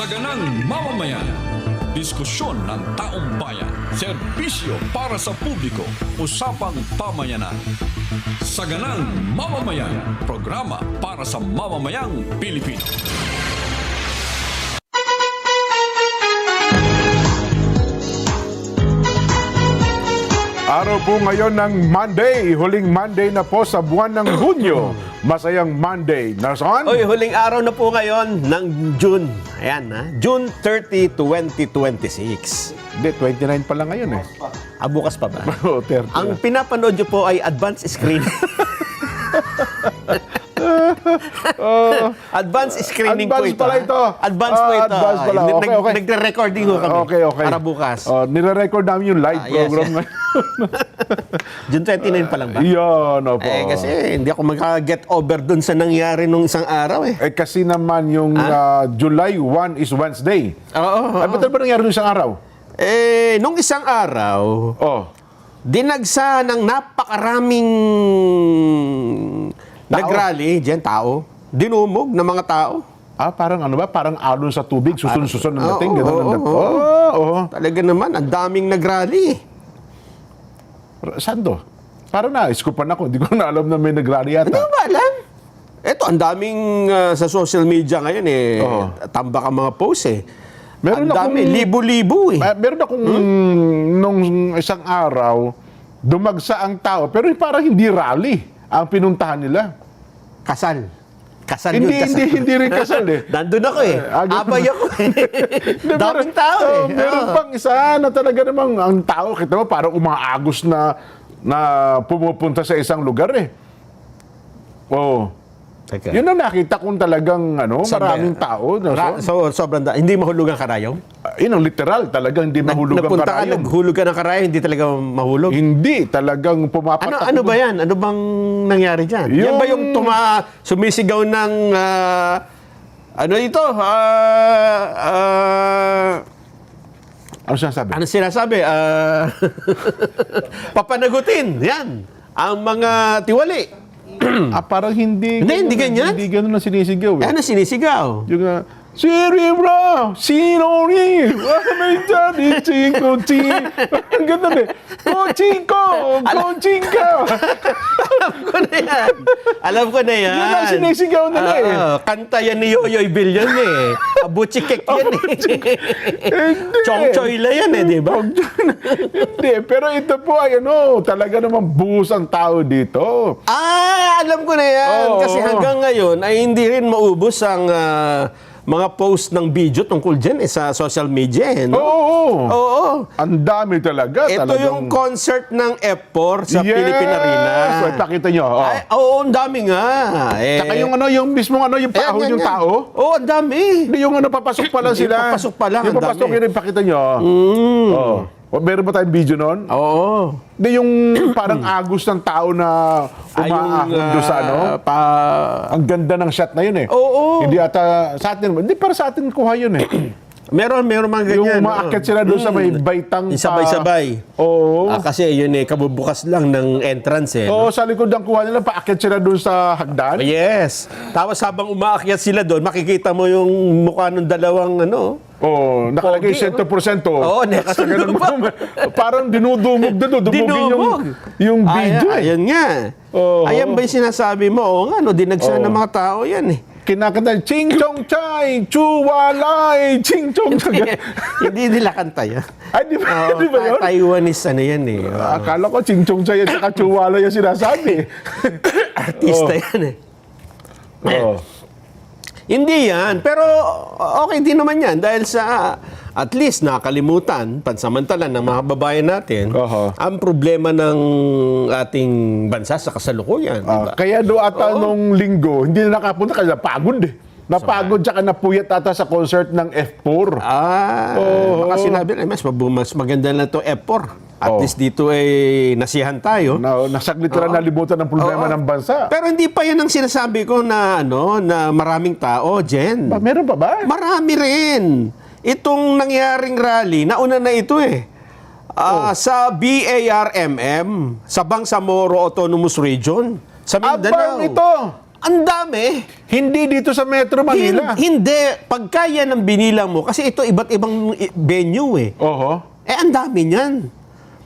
Saganang mamamayan. Diskusyon ng taong bayan. Serbisyo para sa publiko. Usapang pamayanan. Saganang mamamayan. Programa para sa mamamayang Pilipino. Araw po ngayon ng Monday, huling Monday na po sa buwan ng Hunyo. Masayang Monday. Narson? Oy, huling araw na po ngayon ng June. Ayan, ha? June 30, 2026. Hindi, 29 pa lang ngayon eh. Bukas pa ba? Oh, 30. Ang pinapanood nyo po ay advanced screen. Advanced screening Advance po ito. pala ha? ito. Advance po ito. Advance pala. Okay, okay. Nagre-recording ho kami. Okay. Para bukas. Nire-record namin yung live Yes, program yes. ngayon. June 29 pa lang ba? Yan, opo. Kasi hindi ako mag-get over dun sa nangyari nung isang araw eh. Kasi naman yung July 1 is Wednesday. Oo. Ay, ba't ba nangyari nung isang araw? Nung isang araw, Oh. dinagsa ng napakaraming nagrally, dyan, tao. Dinumog ng mga tao. Parang ano ba? Parang alon sa tubig, susun-susun ng dating. Oo, Ganun ang oo, Oo. Talaga naman, ang daming nagrally. Saan to? Parang na-iskupan ako. Hindi ko na alam na may nagrally Hindi yata. mo ba alam? Ito, ang daming sa social media ngayon Oo. tambak ang mga post eh. Meron ang dami, akong- libo-libo eh. Meron akong nung isang araw, dumagsa ang tao. Pero parang hindi rally ang pinuntahan nila. Kasal. Kasal Hindi, yun, kasal. hindi rin kasal eh. Nandun ako eh. Abay ako eh. Daming tao eh. Meron Oo. pang isa na talaga namang ang tao, kita mo, parang umaagos na pumupunta sa isang lugar eh. Oo. Teka. Yun ang nakita kong talagang maraming tao. So, sobrang hindi mahulog ang karayom? Yun ang literal, talagang hindi mahulog ang Napunta ka, karayom. naghulog ka ng karayom, hindi talaga mahulog? Hindi, talagang pumapatak. Ano ba yan? Ano bang nangyari dyan? Yan ba yung sumisigaw ng ano ito? Ano sinasabi? Ano sinasabi? Papanagutin. Yan. Ang mga tiwali. Parang hindi. Hindi ganyan? Hindi ganun ang sinisigaw eh. Ano sinisigaw? Yung Cerebro! Sinori! May daddy, chinko, ching! Ang ganda eh. Kochinko! Kochinko! Alam ko na yan. Alam ko na yan. Yun ang sinisigaw nila eh. Kanta yan ni Yoyoy Bill yan eh. Abuchikek yan eh. Hindi. Chong Choyla yan eh, di ba? Hindi, pero ito po ay talaga namang buhos ang tao dito. Alam ko na yan. Oo. Kasi hanggang ngayon ay hindi rin maubos ang mga post ng video tungkol dyan sa social media. Eh, no? Oo. Ang dami talaga. Ito talagang... yung concert ng F4 sa Yes! Philippine Arena. Yes! Pakita nyo. Ang dami nga. Saka yung mismong yung paahon yung tao. Oo, ang dami. Hindi yung papasok pa lang Hindi, sila. papasok pa lang, Yung ang papasok dami. yun, pakita nyo. Meron ba tayong video nun? Oo. Hindi yung parang agos ng tao na umaahon doon sa Ang ganda ng shot na yun eh. Oo. Hindi ata sa atin. Hindi para sa atin kuha yun eh. Meron mga ganyan. Yung umaakyat sila doon sa may baitang Yung sabay-sabay. Oo. Kasi yun kabubukas lang ng entrance eh. Oo, sa likod ng kuha nila, paakyat sila doon sa hagdan. Yes. Tapos habang umaakyat sila doon, makikita mo yung mukha ng dalawang Oo, nakalagay Pogi, 100%. Oo, nakasunod pa. Parang dinudumog na doon. Dumugin yung video eh. Ayan nga. Oo. Ayan ba yung sinasabi mo? Oo nga, dinagsa ng mga tao yan eh. Kinakanta, Ching Chong Chai, Chuwalay, Ching Chong Chai. Hindi nila kanta yan. Ay, di ba, di ba yun? Taiwanese yan eh. Akala ko Ching Chong Chai at saka Chuwalay yung sinasabi. Artista yan eh. Oo. Hindi yan, pero okay din naman yan dahil sa at least nakalimutan pansamantala ng mga babayan natin ang problema ng ating bansa sa kasalukuyan. Diba? Kaya do ata nung linggo, hindi na nakapunta kasi napagod eh. Napagod tsaka napuyat ata sa concert ng F4. Baka sinabi na, mas maganda na ito F4. At least dito ay nasiyahan tayo. Nasaglit na nalimutan ng problema ng bansa. Pero hindi pa yan ang sinasabi ko na na maraming tao, Jen. Meron pa ba? Marami rin. Itong nangyaring rally, nauna na ito eh. Sa BARMM, sa Bangsamoro Autonomous Region, sa Mindanao. Abang ito! Ang dami. Hindi dito sa Metro Manila. Hindi. Pagka yan ang binilang mo, kasi ito iba't ibang venue eh. Oho. Ang dami niyan.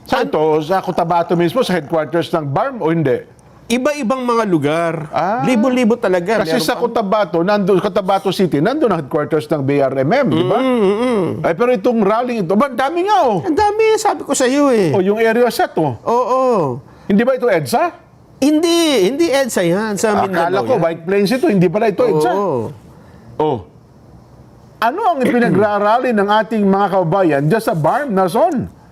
Sa ito, sa Cotabato mismo, sa headquarters ng BARM o hindi? Iba-ibang mga lugar. Ah. Libo-libo talaga. Kasi Meron sa Cotabato City, nandun ang headquarters ng BRMM, di ba? Ay, pero itong rally ito, ba, dami nga oh. Ang dami, sabi ko sa iyo eh. O, yung area set oh. Oo. Hindi ba ito EDSA? Hindi EDSA yan. Sa Akala Mindanao ko, yan. White Plains ito, hindi pala ito EDSA. Oo. Oh. Ano ang ipinagrarally ng ating mga kababayan dyan sa BARM na zone?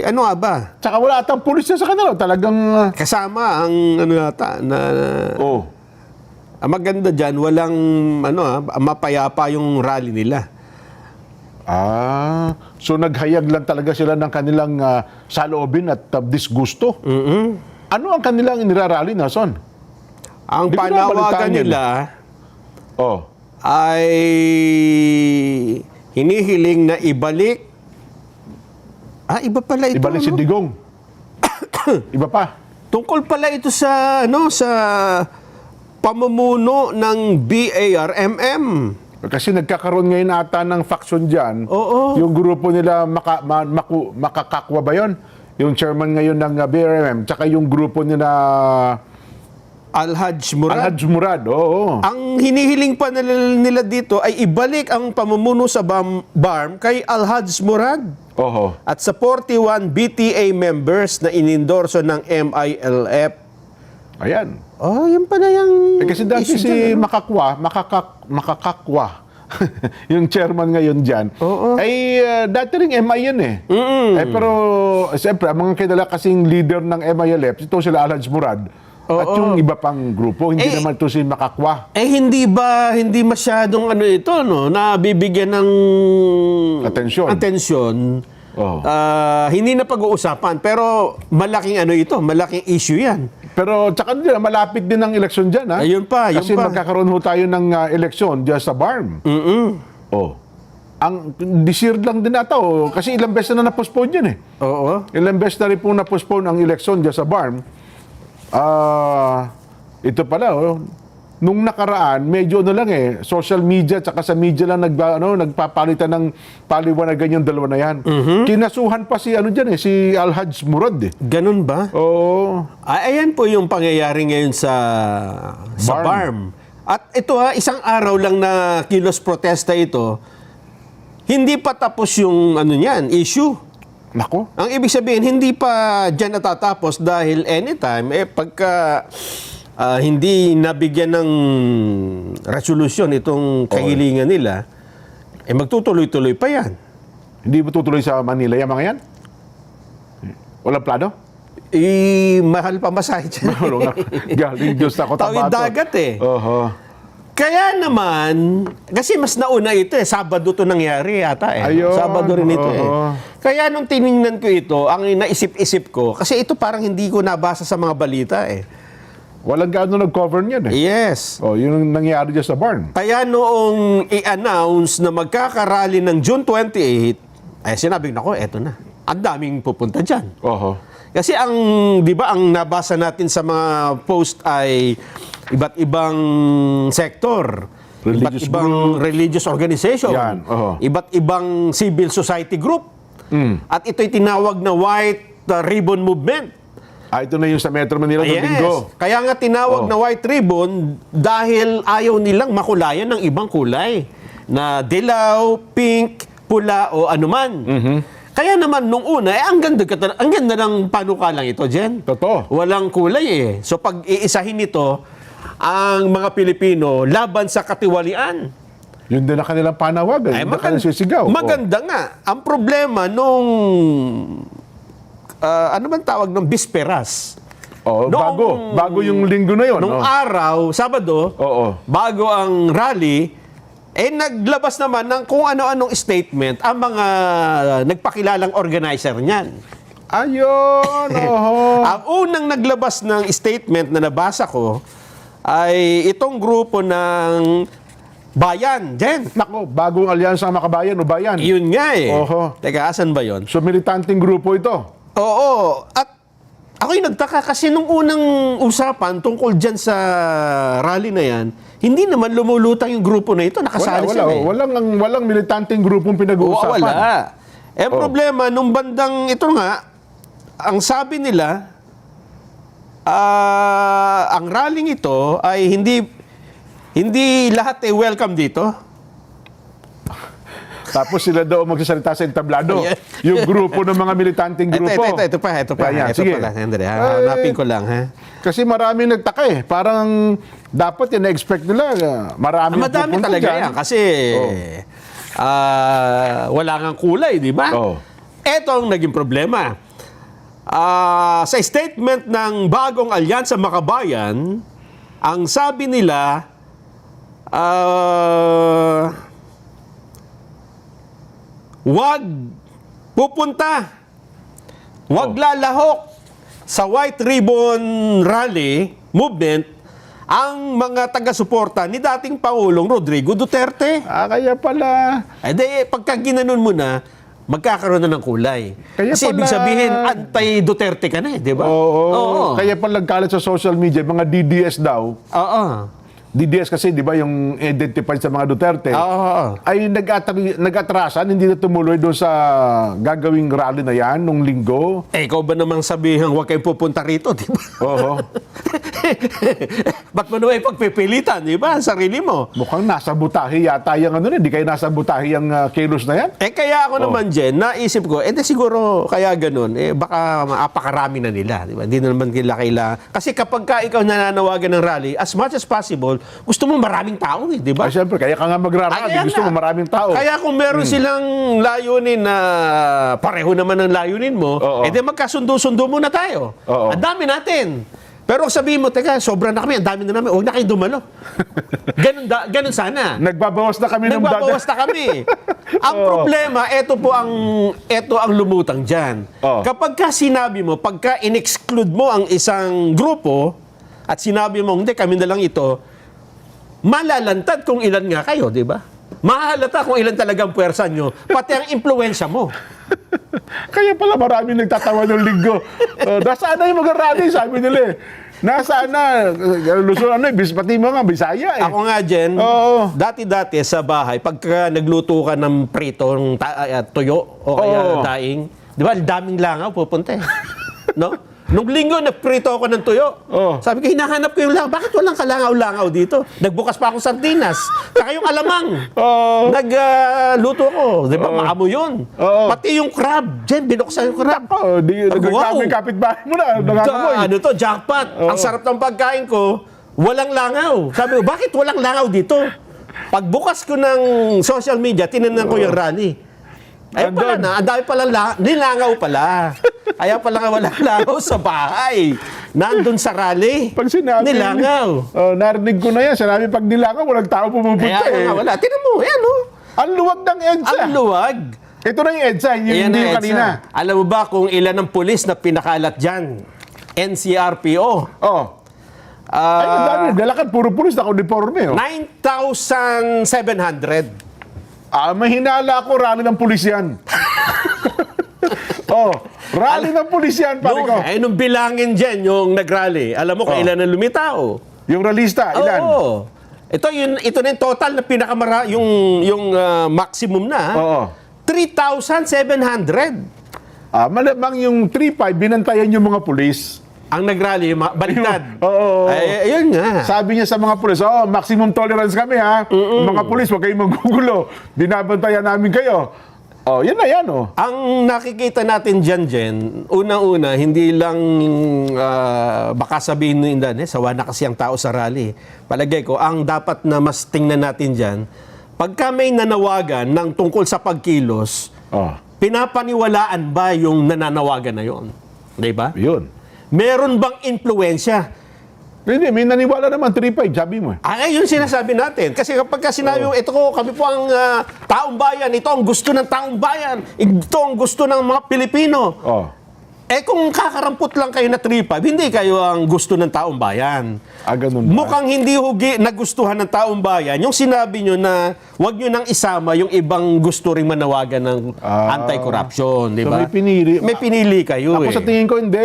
Ano nga ba? Tsaka wala atang pulis na sa kanila. Talagang... Kasama ang ano yata na oh. ang maganda diyan walang mapayapa yung rally nila. So naghayag lang talaga sila ng kanilang saloobin at disgusto. Ano ang kanilang inirarally na son? Ang Di ko panawagan nabalitaan yun. nila Oh. ay hinihiling na ibalik. Iba pala ito. Ibalik si Digong. Iba pa. Tungkol pala ito sa sa pamumuno ng BARMM. Kasi nagkakaroon ngayon ata ng faction dyan. Oo. Yung grupo nila, makakakwa ba yun? Yung chairman ngayon ng BRMM. Tsaka yung grupo nila... Al-Hajj Murad. Al-Hajj Murad, oo. Ang hinihiling pa nila dito ay ibalik ang pamumuno sa BARM kay Al-Hajj Murad Oho. at sa 41 BTA members na inendorso ng MILF. Ayan. Yan pala yung Kasi dati issue si dyan, Makakakwa, yung chairman ngayon dyan, Oo. ay dati rin MI yan eh. Pero, siyempre, ang mga kilala kasing leader ng MILF, ito sila Al-Hajj Murad. At yung iba pang grupo, hindi naman ito si Makakwa. hindi masyadong ito, nabibigyan ng atensyon. Oo. Hindi na pag-uusapan, pero malaking malaking issue yan. Pero tsaka din, malapit din ang eleksyon dyan, ha? Ayun pa, Kasi yun pa. magkakaroon ho tayo ng eleksyon dyan sa BARM. Oh. Ang this year lang din ata, kasi ilang beses na na-postpone yan eh. Oo. Ilang beses na rin po na-postpone ang eleksyon dyan sa BARM. Ito pala, nung nakaraan, medyo social media tsaka sa media lang nagpapalitan ng paliwanagan yung dalawa na yan. Kinasuhan pa si si Al-Hajj Murad eh. Ganun ba? Oo. Ayan po yung pangyayari ngayon sa BARM. At ito isang araw lang na kilos protesta ito, hindi pa tapos yung issue. Nako. Ang ibig sabihin, hindi pa dyan natatapos dahil anytime, pagka hindi nabigyan ng resolusyon itong kahilingan nila, magtutuloy-tuloy pa yan. Hindi ba tutuloy sa Manila yung mga yan? Walang plano? Mahal pa masahe dyan. Galing Diyos na Cotabato. Tawid dagat eh. Oho. Kaya naman, kasi mas nauna ito Sabado to nangyari yata Ayun, Sabado rin ito oo. Kaya nung tiningnan ko ito, ang naisip-isip ko, kasi ito parang hindi ko nabasa sa mga balita Walang gaano nag-cover niyan eh. Yes. Yun ang nangyari dyan sa barn. Kaya noong i-announce na magkakarally ng June 28, sinabi ko, eto na. Ang daming pupunta dyan. Oho. Kasi di ba, ang nabasa natin sa mga post ay iba't ibang sektor, Religious iba't ibang religious organization, Yan, oho. iba't ibang civil society group. At ito'y tinawag na White Ribbon Movement. Ito na yung sa Metro Manila ng linggo. Kaya nga tinawag na White Ribbon dahil ayaw nilang makulayan ng ibang kulay na dilaw, pink, pula o anuman. Kaya naman nung una, ang ganda ng panukalang ito, Jen. Totoo. Walang kulay So pag iisahin nito, ang mga Pilipino laban sa katiwalian. Yun din ang kanilang panawagan. Yun ang kanilang sisigaw. Maganda nga. Ang problema nung ano man tawag ng bisperas. Bago yung linggo na yun. Nung araw, Sabado, bago ang rally, naglabas naman ng kung ano-anong statement ang mga nagpakilalang organizer niyan. Ayun, oho. Ang unang naglabas ng statement na nabasa ko ay itong grupo ng Bayan, Jen. Nako, bagong alyansa ng Makabayan o Bayan. Yun nga Oho. Teka, asan ba yon? So, militanteng grupo ito. Oo. At Ako'y nagtaka kasi nung unang usapan tungkol dyan sa rally na yan, hindi naman lumulutang yung grupo na ito. Nakasali sila eh. Walang militanteng grupong pinag-uusapan. Wala. Problema, nung bandang ito nga, ang sabi nila, ang rallying ito ay hindi lahat ay welcome dito. Tapos sila daw magsasalita sa entablado. Yeah. Yung grupo ng mga militanteng grupo. Ito pa. Ayan, Ito sige. pa lang, Andre. Hanapin ko lang, ha? Kasi marami nagtaka eh. Parang dapat yung na-expect nila. Marami Madami pupunta talaga dyan. yan kasi wala ngang kulay, di ba? Oh. Ito ang naging problema. Sa statement ng bagong alyansa Makabayan, ang sabi nila, wag pupunta, wag lalahok sa White Ribbon Rally Movement ang mga taga-suporta ni dating Pangulong Rodrigo Duterte. Kaya pala. Pagka ginanon mo na, magkakaroon na ng kulay. Kaya Kasi ibig pala- sabihin, anti-Duterte ka na eh, di ba? Oo. Kaya pala nagkalat sa social media, mga DDS daw. Oo. DDS kasi, di ba, yung identified sa mga Duterte, Oo. ay nag-atrasan, hindi na tumuloy doon sa gagawing rally na yan nung linggo. Ikaw ba namang sabihin, huwag kayong pupunta rito, di ba? Oo. Ba't mo naman pagpipilitan, di ba? Ang sarili mo. Mukhang nasa butahe yata yung ano, hindi kayo nasa butahe yung kilos na yan. Kaya ako naman, Jen, naisip ko, siguro kaya ganun, baka maapakarami na nila, di ba? Hindi na naman nila kailangan. Kasi kapag ka ikaw nananawagan ng rally, as much as possible, gusto mo maraming tao, di ba? Ay, syempre, kaya ka nga magrarally, Kaya gusto nga. mo maraming tao. Kaya kung meron silang layunin na pareho naman ng layunin mo, Oo. magkasundo-sundo muna tayo. Oo. Ang dami natin. Pero kung sabihin mo, teka, sobra na kami, ang dami na namin, huwag na kayong dumalo. Ganun sana. Nagbabawas na kami ng Nagbabawas na kami. Ang problema, ito ang lumutang dyan. Oo. Kapag ka sinabi mo, pagka in-exclude mo ang isang grupo, at sinabi mo, hindi, kami na lang ito, malalantad kung ilan nga kayo, di ba? Mahalata kung ilan talagang puwersa nyo, pati ang impluensya mo. Kaya pala marami nagtatawa ng linggo. Nasaan na yung mga rally, sabi nila eh. Nasaan na? Luzon, pati mga Bisaya eh. Ako nga, Jen, Oo. dati-dati sa bahay, pagka nagluto ka ng pritong tuyo o kaya Oo. daing, di ba, daming langaw pupunta eh. No? Nung linggo, nagprito ako ng tuyo. Oo. Sabi ko, hinahanap ko yung langaw. Bakit walang kalangaw-langaw dito? Nagbukas pa akong sardinas. Tsaka yung alamang. Oo. Nagluto ko. Di ba? Maamo yun. Oo. Pati yung crab. Jen, binuksan yung crab. Nagreklamo yung kapitbahay mo na. Nangangamoy. Ano to, jackpot. Ang sarap ng pagkain ko, walang langaw. Sabi ko, bakit walang langaw dito? Pagbukas ko ng social media, tinignan ko yung rally. Ayun pala na, ang dami pala nilangaw pala. Kaya pala nga walang langaw sa bahay. Nandun sa rally. Pag sinabi, nilangaw. Narinig ko na yan. Sinabi pag nilangaw, walang tao pumupunta Kaya eh. nga wala. Tinan mo, yan o. Ang luwag ng EDSA. Ang luwag. Ito na yung EDSA, Ayan hindi na, yung Edsa. kanina. Alam mo ba kung ilan ang pulis na pinakalat dyan? NCRPO. Oh. Ay, ang dami. Galakad, puro pulis na uniforme. Oh. 9,700. May hinala ako, rally ng pulis yan. Rally ng pulis yan, pare ko. Nung bilangin dyan yung nag-rally, alam mo kung ilan ang lumitaw. Yung ralista, ilan? Oo. Ito na yung total na yung maximum na. Oo. 3,700. Malamang yung 3-5, binantayan yung mga pulis. Ang nag-rally, baliktad. Oo. Ay, ayun nga. Sabi niya sa mga pulis, maximum tolerance kami ha. Mga pulis, huwag kayong magugulo. Binabantayan namin kayo. Yan na yan, oh. Ang nakikita natin dyan, Jen, unang-una, hindi lang baka sabihin nyo sawa na kasi ang tao sa rally. Palagay ko, ang dapat na mas tingnan natin dyan, pagka may nanawagan ng tungkol sa pagkilos, pinapaniwalaan ba yung nananawagan na yon? Di ba? Yun. Meron bang impluensya? Hindi, may naniwala naman, 3-5, sabi mo. Yun sinasabi natin. Kasi kapag sinabi mo, kami po ang taong bayan, ito ang gusto ng taong bayan, ito ang gusto ng mga Pilipino. kung kakarampot lang kayo na 3-5, hindi kayo ang gusto ng taong bayan. Ganun ba? Mukhang hindi nagustuhan ng taong bayan yung sinabi nyo na wag nyo nang isama yung ibang gusto ring manawagan ng anti-corruption, di So, ba? may pinili. Kayo Ako sa tingin ko, hindi.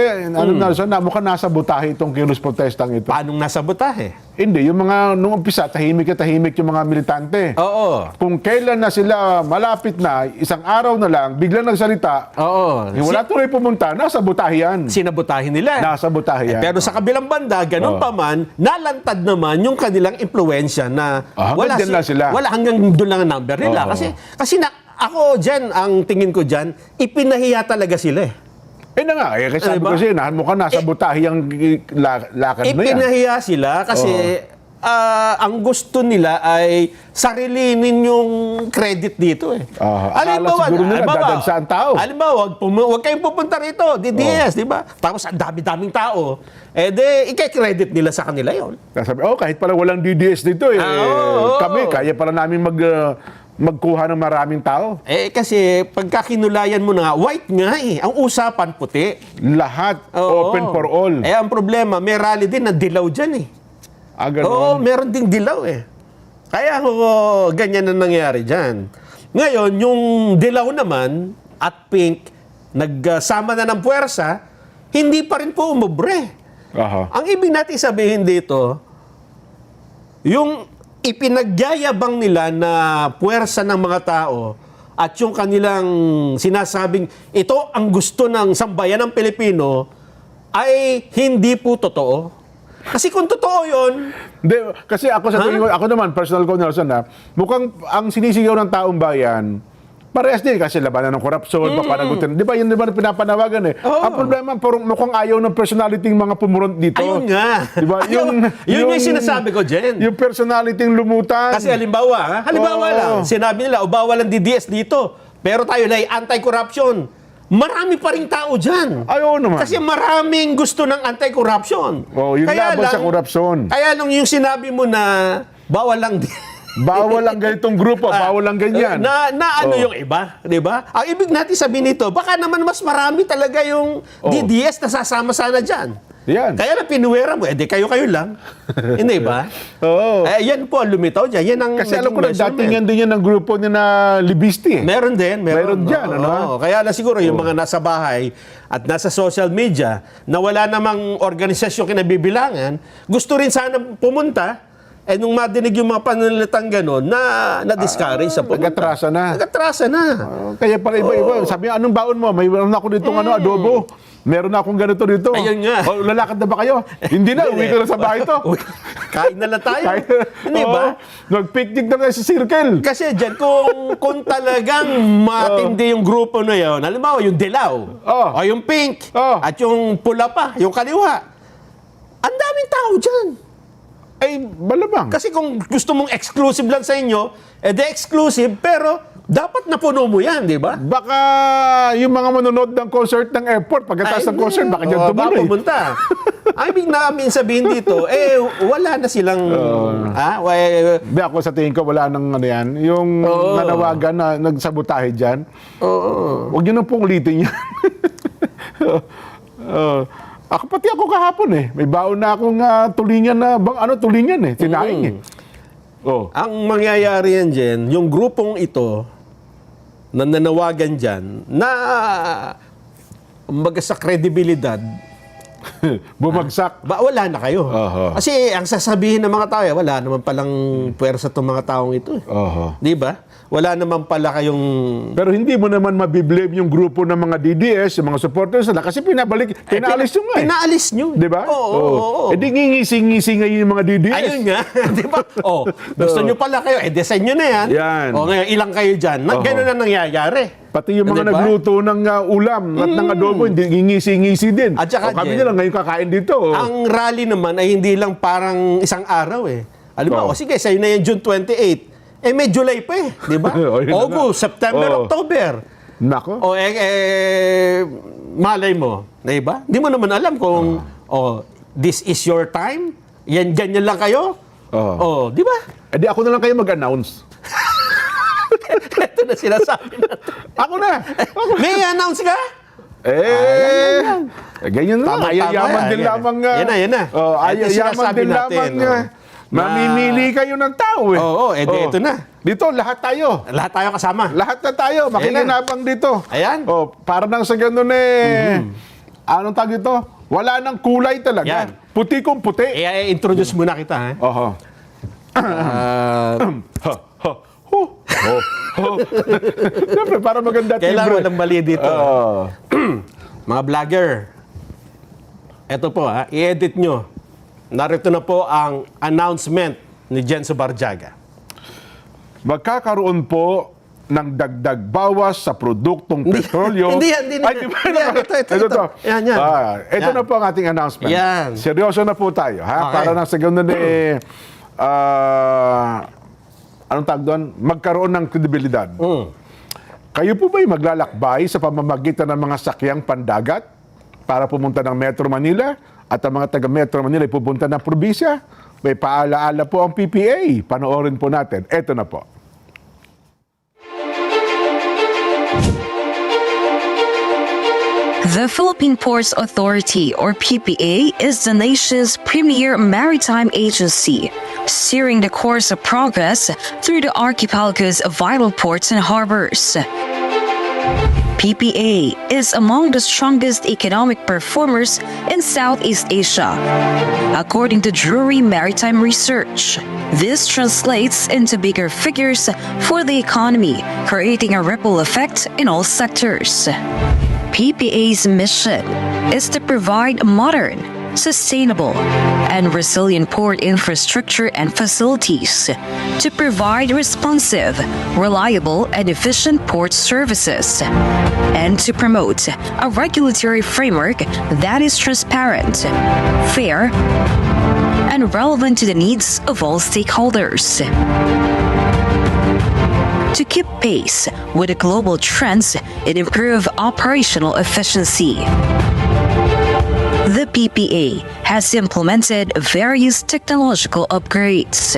Mukhang nasa butahe itong kilos protestang ito. Paanong nasa butahe? Hindi, yung mga, nung umpisa, tahimik yung mga militante. Oo. Kung kailan na sila malapit na, isang araw na lang, biglang nagsalita, Oo. wala tuloy pumunta, nasa butahe yan. Sinabotahin nila. Nasa butahe yan. Pero sa kabilang banda, ganun pa man, nalantad naman yung kanilang impluensya na hanggang dyan lang sila. Wala hanggang doon lang ang number nila. Oo. Kasi ako dyan, ang tingin ko dyan, ipinahiya talaga sila eh. Na nga, kasi sabi Diba? ko siya, nahan mo ka, nasa butahe yung lakad na yan. Ipinahiya sila kasi ang gusto nila ay sarilinin yung credit dito eh. Akala siguro nila, dadagsa ang tao. Halimbawa, wag kayong pupunta rito, DDS, di ba? Tapos ang dami-daming tao. I-credit nila sa kanila yon. Sabi, kahit pala walang DDS dito kami, kaya pala namin magkuha ng maraming tao. Kasi pagka kinulayan mo na nga, white nga eh. Ang usapan puti. Lahat, Oo. open for all. Ang problema, may rally din na dilaw dyan eh. Ganun. Oo, meron ding dilaw eh. Kaya ganyan na nangyari dyan. Ngayon, yung dilaw naman at pink, nagsama na ng puwersa, hindi pa rin po umubre. Ang ibig natin sabihin dito, yung ipinagyayabang nila na puwersa ng mga tao at yung kanilang sinasabing ito ang gusto ng sambayan ng Pilipino ay hindi po totoo. Kasi kung totoo yun... Hindi, kasi ako sa tingin ko, ako naman, personal ko, Nelson, mukhang ang sinisigaw ng taong bayan, parehas din kasi labanan ng korupsyon, papanagutin. Di ba yun na pinapanawagan eh? Ang problema, mukhang ayaw ng personality ng mga pumuront dito. Ayun nga. Di ba? Yun yung sinasabi ko, Jen. Yung personality ng lumutan. Kasi halimbawa lang, sinabi nila, bawal ang DDS dito, pero tayo na anti-corruption. Marami pa ring tao dyan. Ayaw naman. Kasi maraming gusto ng anti-corruption. Yung laban sa korupsyon. Kaya nung yung sinabi mo na bawal lang Bawal lang ganitong grupo, bawal lang ganyan. Yung iba, di ba? Ang ibig natin sabihin nito, baka naman mas marami talaga yung DDS na sasama sana dyan. Yan. Kaya na pinuwera mo, kayo lang. Hindi ba? Oo. Yan po ang lumitaw dyan. Yan ang Kasi alam ko na measurement. dating yan din yan ng grupo ni na Libisti. Meron din. Meron dyan, Oo. Kaya na siguro yung mga nasa bahay at nasa social media na wala namang organisasyon kinabibilangan, gusto rin sana pumunta, nung madinig yung mga pananalitang gano'n, na-discourage sa pumunta. Nagatrasa na. Kaya pala iba-iba. Sabi niya, anong baon mo? Mayroon ako ditong adobo. Meron na akong ganito dito. Ayun nga. Lalakad na ba kayo? Hindi na, uwi ko na sa bahay to. Kain na lang tayo. Hindi ba? Nag-picnic na sa circle. Kasi dyan, kung talagang matindi yung grupo na yun, halimbawa yung dilaw, o yung pink, at yung pula pa, yung kaliwa, ang daming tao dyan. Malamang. Kasi kung gusto mong exclusive lang sa inyo, exclusive, pero dapat napuno mo yan, di ba? Baka yung mga manonood ng concert ng airport, pagkatapos ng concert, baka dyan tumuloy. Baka pumunta. Ang ibig namin sabihin dito, wala na silang... Hindi, ako sa tingin ko, wala nang ano yan. Yung nanawagan na nagsabotahe dyan, huwag nyo nang pong ulitin yan. Pati ako kahapon may baon na akong tulingan na, tulingan sinaing Ang mangyayari yan, Jen, yung grupong ito, na nanawagan dyan, na sa kredibilidad, bumagsak. wala na kayo. Kasi ang sasabihin ng mga tao, wala naman palang puwersa itong mga taong ito. Di ba? Wala naman pala kayong... Pero hindi mo naman mabiblame yung grupo ng mga DDS, yung mga supporters nila, kasi pinaalis nyo nga Pinaalis nyo. Di ba? Oo. Di ngingisi-ngisi ngayon yung mga DDS. Ayun nga. Di ba? Gusto nyo pala kayo, design nyo na yan. Yan. Ngayon, ilang kayo dyan. Ganun na nangyayari. Pati yung mga nagluto ng ulam at ng adobo, hindi ngingisi-ngisi din. At saka, kami Jen, nila ngayon kakain dito. Ang rally naman ay hindi lang parang isang araw Alam mo, sige, sa'yo na yung June 28. May July pa di ba? August, September, October. Nako. Malay mo, di ba? Di mo naman alam kung, this is your time? Ganyan lang kayo? Di ba? Di ako na lang kayo mag-announce. Ito na sinasabi natin. Ako na. May announce ka? Ganyan na. Tama, Ayayaman tama, din yan. lamang. Yan na. Ito Ayayaman sinasabi din natin, lamang. Mamimili kayo ng tao eh. Oo, ito na. Dito, lahat tayo. Lahat tayo kasama. Lahat na tayo. Makikinabang dito. Ayan. Para nang sa ganun anong tawag ito? Wala nang kulay talaga. Yan. Puti kung puti. I-introduce muna kita, ha? Oho. Siyempre, para maganda Kailangan timbre. walang mali dito. Mga vlogger, eto po, ha? I-edit nyo. Narito na po ang announcement ni Jenso Barjaga. Magkakaroon po ng dagdag bawas sa produktong petrolyo. Hindi yan. Ito. Yan. Ito na po ang ating announcement. Yan. Seryoso na po tayo. Ha? Okay. Para na sa ganun anong tawag doon? Magkaroon ng kredibilidad. Kayo po ba'y maglalakbay sa pamamagitan ng mga sakyang pandagat para pumunta ng Metro Manila at ang mga taga Metro Manila ay pupunta ng probinsya? May paalaala po ang PPA. Panoorin po natin. Ito na po. The Philippine Ports Authority, or PPA, is the nation's premier maritime agency, steering the course of progress through the archipelago's vital ports and harbors. PPA is among the strongest economic performers in Southeast Asia, according to Drury Maritime Research. This translates into bigger figures for the economy, creating a ripple effect in all sectors. PPA's mission is to provide modern, sustainable, and resilient port infrastructure and facilities to provide responsive, reliable, and efficient port services, and to promote a regulatory framework that is transparent, fair, and relevant to the needs of all stakeholders. To keep pace with the global trends and improve operational efficiency, the PPA has implemented various technological upgrades.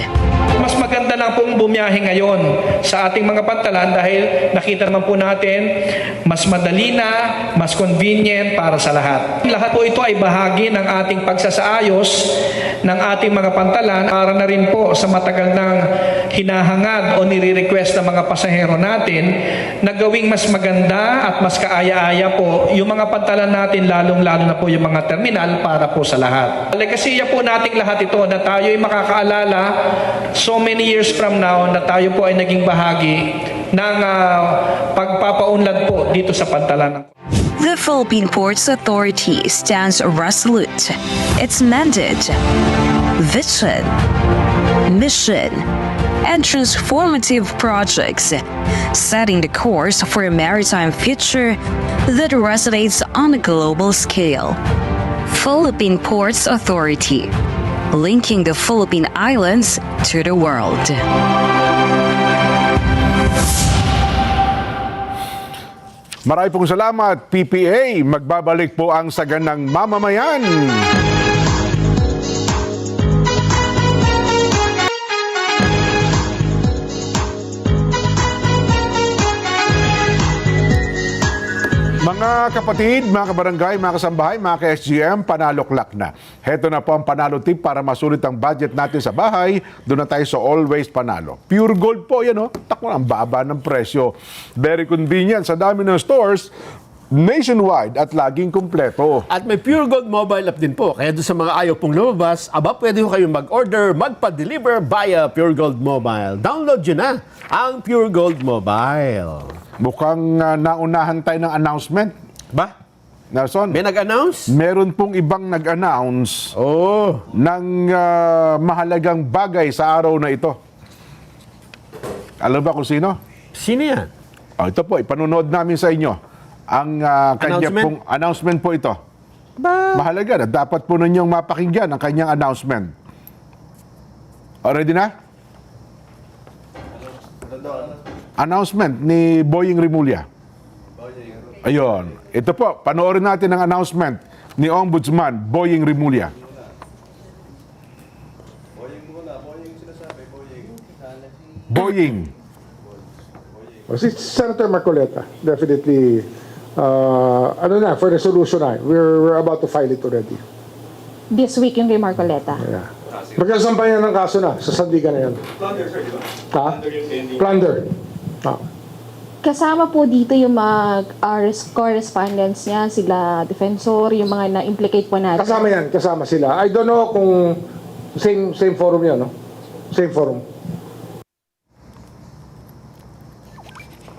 Mas maganda lang pong bumiyahe ngayon sa ating mga pantalan dahil nakita naman po natin mas madali na, mas convenient para sa lahat. Lahat po ito ay bahagi ng ating pagsasaayos ng ating mga pantalan para na rin po sa matagal ng hinahangad o nire-request ng mga pasahero natin na gawing mas maganda at mas kaaya-aya po yung mga pantalan natin, lalong-lalo na po yung mga terminal para po sa lahat. Legasiya po nating lahat ito na tayo ay makakaalala so many years from now na tayo po ay naging bahagi ng pagpapaunlad po dito sa pantalan. The Philippine Ports Authority stands resolute. Its mandate, vision, mission, and transformative projects, setting the course for a maritime future that resonates on a global scale. Philippine Ports Authority, linking the Philippine Islands to the world. Marami pong salamat, PPA. Magbabalik po ang Saganang Mamamayan. Mga kapatid, mga kabarangay, mga kasambahay, mga ka-SGM, panaloklak na. Heto na po ang panalo tip para masulit ang budget natin sa bahay. Doon na tayo sa Always Panalo. Pure gold po yan, oh. Tako, ang baba ng presyo. Very convenient sa dami ng stores nationwide at laging kumpleto. At may Pure Gold mobile app din po. Kaya doon sa mga ayaw pong lumabas, pwede ko kayong mag-order, magpa-deliver via Pure Gold Mobile. Download nyo na ang Pure Gold Mobile. Mukhang naunahan tayo ng announcement. Ba? Nelson, May nag-announce? meron pong ibang nag-announce Oh. ng mahalagang bagay sa araw na ito. Alam ba kung sino? Sino yan? Ito po, ipanunood namin sa inyo. Ang kanya Announcement? pong announcement po ito. Ba? Mahalaga na. Dapat po ninyong mapakinggan ang kanyang announcement. Ready na? Announcement ni Boying Rimulya. Ayun. Ito po, panoorin natin ang announcement ni Ombudsman Boying Rimulya. Boying. Si Senator Marcoleta, definitely for resolution na. We're about to file it already. This week yung kay Marcoleta. Yeah. Magkasampayan ng kaso na sa Sandigan na yan. Plunder, sir, di ba? Ha? Plunder. Kasama po dito yung mga correspondents niya, sila defensor, yung mga na-implicate po natin. Kasama sila. I don't know kung same forum yan, no? Same forum.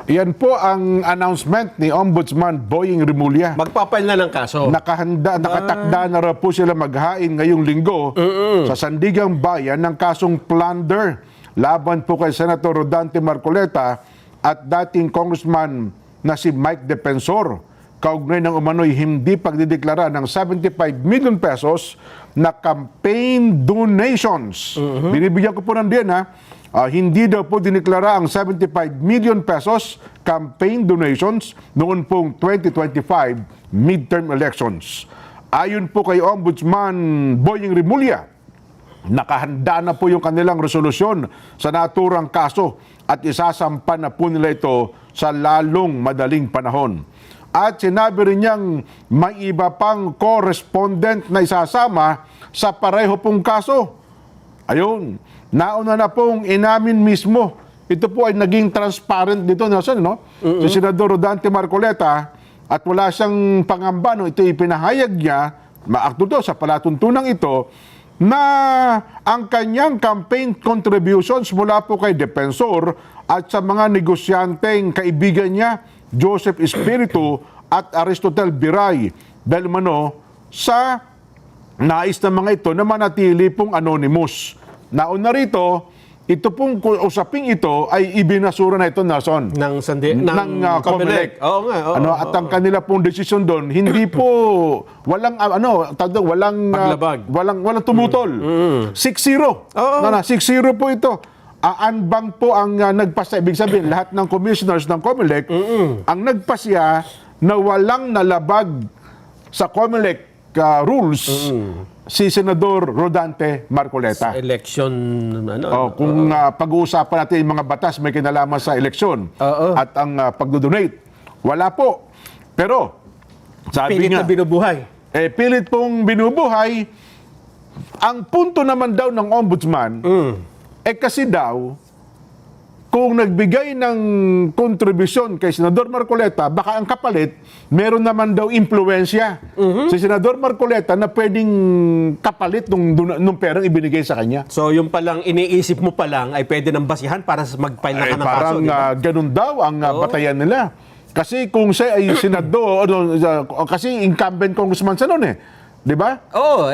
Yan po ang announcement ni Ombudsman Boying Rimulya. Magpapail na ng kaso. Nakatakda na raw po sila maghain ngayong linggo sa Sandigang Bayan ng kasong plunder laban po kay Senator Rodante Marcoleta at dating congressman na si Mike Defensor. Kaugnay ng umano'y hindi pagdideklara ng 75 million pesos na campaign donations. Binibigyan ko po ng diyan ha. Hindi daw po dineklara ang 75 million pesos campaign donations noon pong 2025 midterm elections. Ayon po kay Ombudsman Boying Rimulya, nakahanda na po yung kanilang resolusyon sa naturang kaso at isasampa na po nila ito sa lalong madaling panahon. At sinabi rin niyang may iba pang correspondent na isasama sa pareho pong kaso. Ayun, nauna na pong inamin mismo. Ito po ay naging transparent dito, Nelson, no? Si Senador Rodante Marcoleta, at wala siyang pangamba, no? Ito ipinahayag niya, maakto to sa palatuntunang ito, na ang kanyang campaign contributions mula po kay Defensor at sa mga negosyanteng kaibigan niya, Joseph Espiritu at Aristotel Biray, dahil mano sa nais ng mga ito na manatili pong anonymous. Nauna rito, ito pong usaping ito ay ibinasura na ito, Nelson, ng COMELEC. Oo nga. At ang kanila pong desisyon doon, hindi po walang Paglabag. walang tumutol. 6-0. 6-0 po ito. Anbang po ang nagpasya. Ibig sabihin, lahat ng commissioners ng COMELEC ang nagpasya na walang nalabag sa COMELEC rules si Senador Rodante Marcoleta. Sa election, Kung pag-uusapan natin yung mga batas may kinalaman sa eleksyon at ang pagdodonate, wala po. Pero, sabi pilit nga, na binubuhay. pilit pong binubuhay. Ang punto naman daw ng ombudsman, kasi daw, kung nagbigay ng kontribusyon kay Senador Marcoleta, baka ang kapalit, meron naman daw impluensya si Senador Marcoleta na pwedeng kapalit nung perang ibinigay sa kanya. So, yung palang iniisip mo pa lang ay pwede nang basihan para mag-file na ka ng kaso, Parang di ba? ganun daw ang batayan nila. Kasi kung siya ay senador, kasi incumbent congressman siya noon Di ba?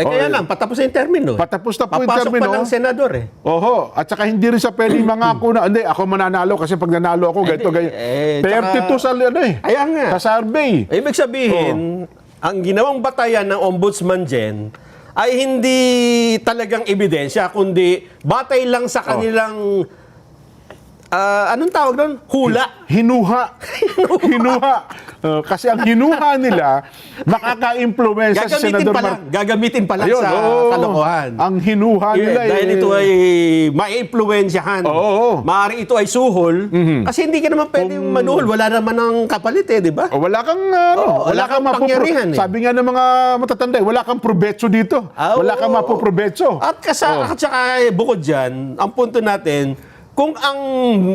Kaya lang, patapos na yung termino. Patapos na po yung Papasok termino. pa ng senador Oho. At saka hindi rin siya pwedeng mangako na, hindi, ako mananalo kasi pag nanalo ako, ganito, ganyan. 32 sa Ayan nga. sa survey. Ibig sabihin, ang ginawang batayan ng ombudsman dyan ay hindi talagang ebidensya, kundi batay lang sa kanilang, anong tawag doon? Hula. Hinuha. Kasi ang hinuha nila, makaka-impluensya sa Senador Gagamitin pa lang Ayun, sa kalokohan. Ang hinuha nila Dahil ito ay mai-impluensyahan. Maaari ito ay suhol. Kasi hindi ka naman pwedeng manuhol. Wala naman ng kapalit di ba? Wala kang wala kang pangyarihan Sabi nga ng mga matatanda, wala kang probetso dito. Wala kang mapoprobetso. At saka bukod dyan, ang punto natin, kung ang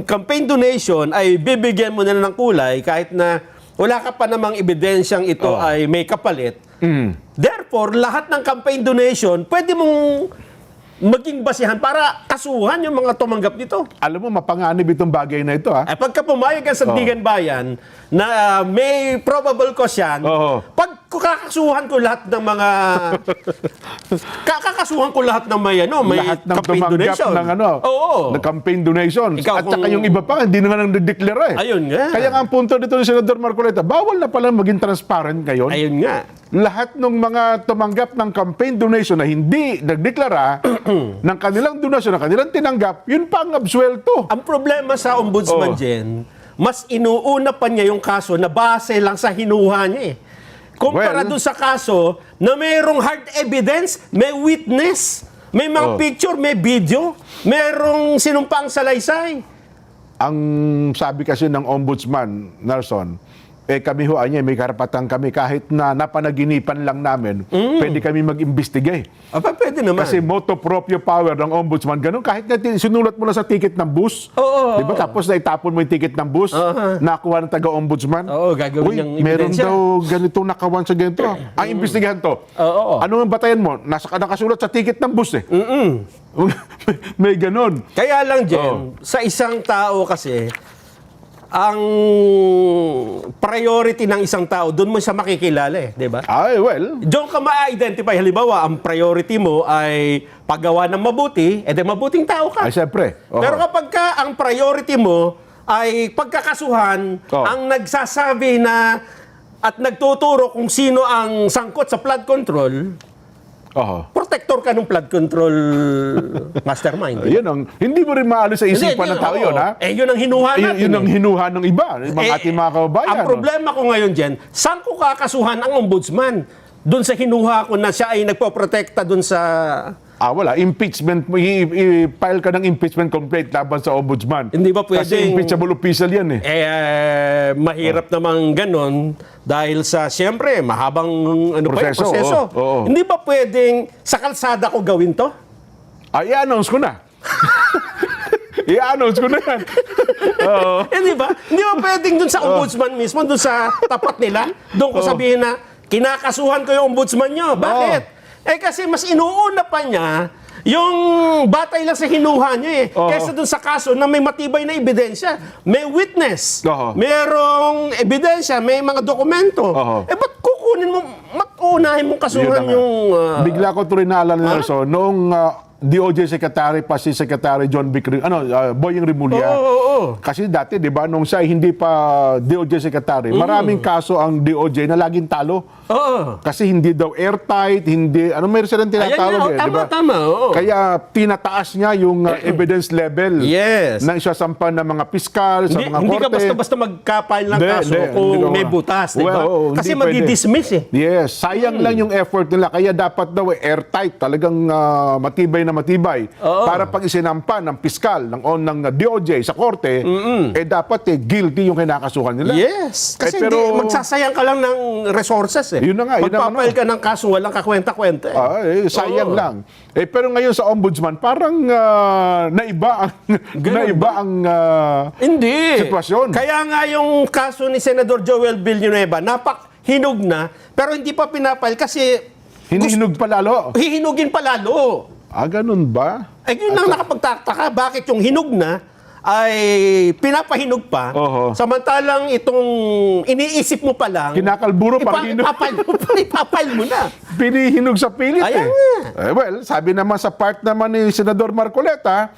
campaign donation ay bibigyan mo na ng kulay kahit na wala ka pa namang ebidensyang ito ay may kapalit, therefore, lahat ng campaign donation, pwede mong maging basihan para kasuhan yung mga tumanggap nito. Alam mo, mapanganib itong bagay na ito, Pagka pumayag ang Sandigan Bayan na may probable cause yan, pag kakasuhan ko lahat ng mga may lahat ng campaign tumanggap donation. ng campaign donations. Ikaw At saka kung- yung iba pa, hindi naman nang-deklara Ayun nga. Kaya nga ang punto dito ni Senador Marcoleta, bawal na pala maging transparent ngayon. Ayun nga. Lahat ng mga tumanggap ng campaign donation na hindi nagdeklara ng kanilang donasyon, ng kanilang tinanggap, yun pa ang absuelto. Ang problema sa ombudsman Jen, mas inuuna pa niya yung kaso na base lang sa hinuha niya Kumpara Well, doon sa kaso na mayroong hard evidence, may witness, may mga picture, may video, mayroong sinumpaang salaysay. Ang sabi kasi ng ombudsman, Nelson, kami ho, may karapatan kami kahit na napanaginipan lang namin, pwede kami mag-imbestiga. Aba, pwede naman. Kasi motu proprio power ng ombudsman, ganun. Kahit na sinulat mo na sa ticket ng bus, di ba? Tapos na itapon mo yung ticket ng bus, nakuha ng taga-ombudsman. Oo, gagawin niyang meron ebidensya. daw ganitong nakawan sa ganito. Ang imbestigahan to. Ano ang batayan mo? Nakasulat sa ticket ng bus eh. May ganun. Kaya lang, Jen, sa isang tao kasi, ang priority ng isang tao, doon mo siya makikilala di ba? Ay, well. Doon ka ma-identify. Halimbawa, ang priority mo ay paggawa ng mabuti, mabuting tao ka. Ay, siyempre. Pero kapag ka ang priority mo ay pagkakasuhan, ang nagsasabi na at nagtuturo kung sino ang sangkot sa flood control, protector ka ng flood control mastermind. Yun ang, hindi mo rin maalis sa isipan ng tao yun, ha? Yun ang hinuha natin. Yun ang hinuha ng iba, ng ating mga kababayan. Ang problema ko ngayon dyan, saan ko kakasuhan ang ombudsman? Doon sa hinuha ko na siya ay nagpoprotekta doon sa... Wala. Impeachment, i-file ka ng impeachment complaint laban sa ombudsman. Hindi ba pwedeng... Kasi impeachable official yan mahirap namang ganon dahil sa, siyempre, mahabang Proseso, proseso. oo. Hindi ba pwedeng sa kalsada ko gawin to? I-announce ko na. I-announce ko na yan. Di ba? Hindi ba pwedeng doon sa ombudsman mismo, doon sa tapat nila, doon ko sabihin na, kinakasuhan ko yung ombudsman nyo. Bakit? Kasi mas inuuna pa niya yung batay lang sa hinuha niya kaysa dun sa kaso na may matibay na ebidensya. May witness, merong ebidensya, may mga dokumento. Ba't kukunin mo, unahin mong kasuhan yung... Bigla ko tuloy naalala na noong DOJ Secretary pa si Secretary John Boying Rimulya. Kasi dati, di ba, nung siya hindi pa DOJ Secretary, maraming kaso ang DOJ na laging talo. Kasi hindi daw airtight, hindi, may silang tinatawag Tama. Kaya tinataas niya yung evidence level na isasampan ng mga piskal, sa mga korte. Hindi ka basta-basta mag-file ng kaso kung may butas, di ba? Kasi madi-dismiss Yes, sayang lang yung effort nila. Kaya dapat daw airtight, talagang matibay na matibay. Para pag isinampan ng piskal, ng DOJ sa korte, dapat guilty yung kinakasuhan nila. Yes. Kasi hindi, magsasayang ka lang ng resources Yun na nga. Magpapail ka ng kaso, walang kakwenta-kwenta sayang lang. Pero ngayon sa ombudsman, parang naiba ang hindi. sitwasyon. Kaya nga yung kaso ni Senador Joel Villanueva, hinog na, pero hindi pa pinapail kasi Hinihinog pa lalo. hihinugin pa lalo. Ganun ba? Yun ang nakapagtataka. Bakit yung hinog na ay pinapahinog pa, samantalang itong iniisip mo pa lang, Kinakalburo pa hinog. ipapile mo na. Pinihinog sa pilit Ayan nga. well, sabi naman sa part naman ni Senador Marcoleta,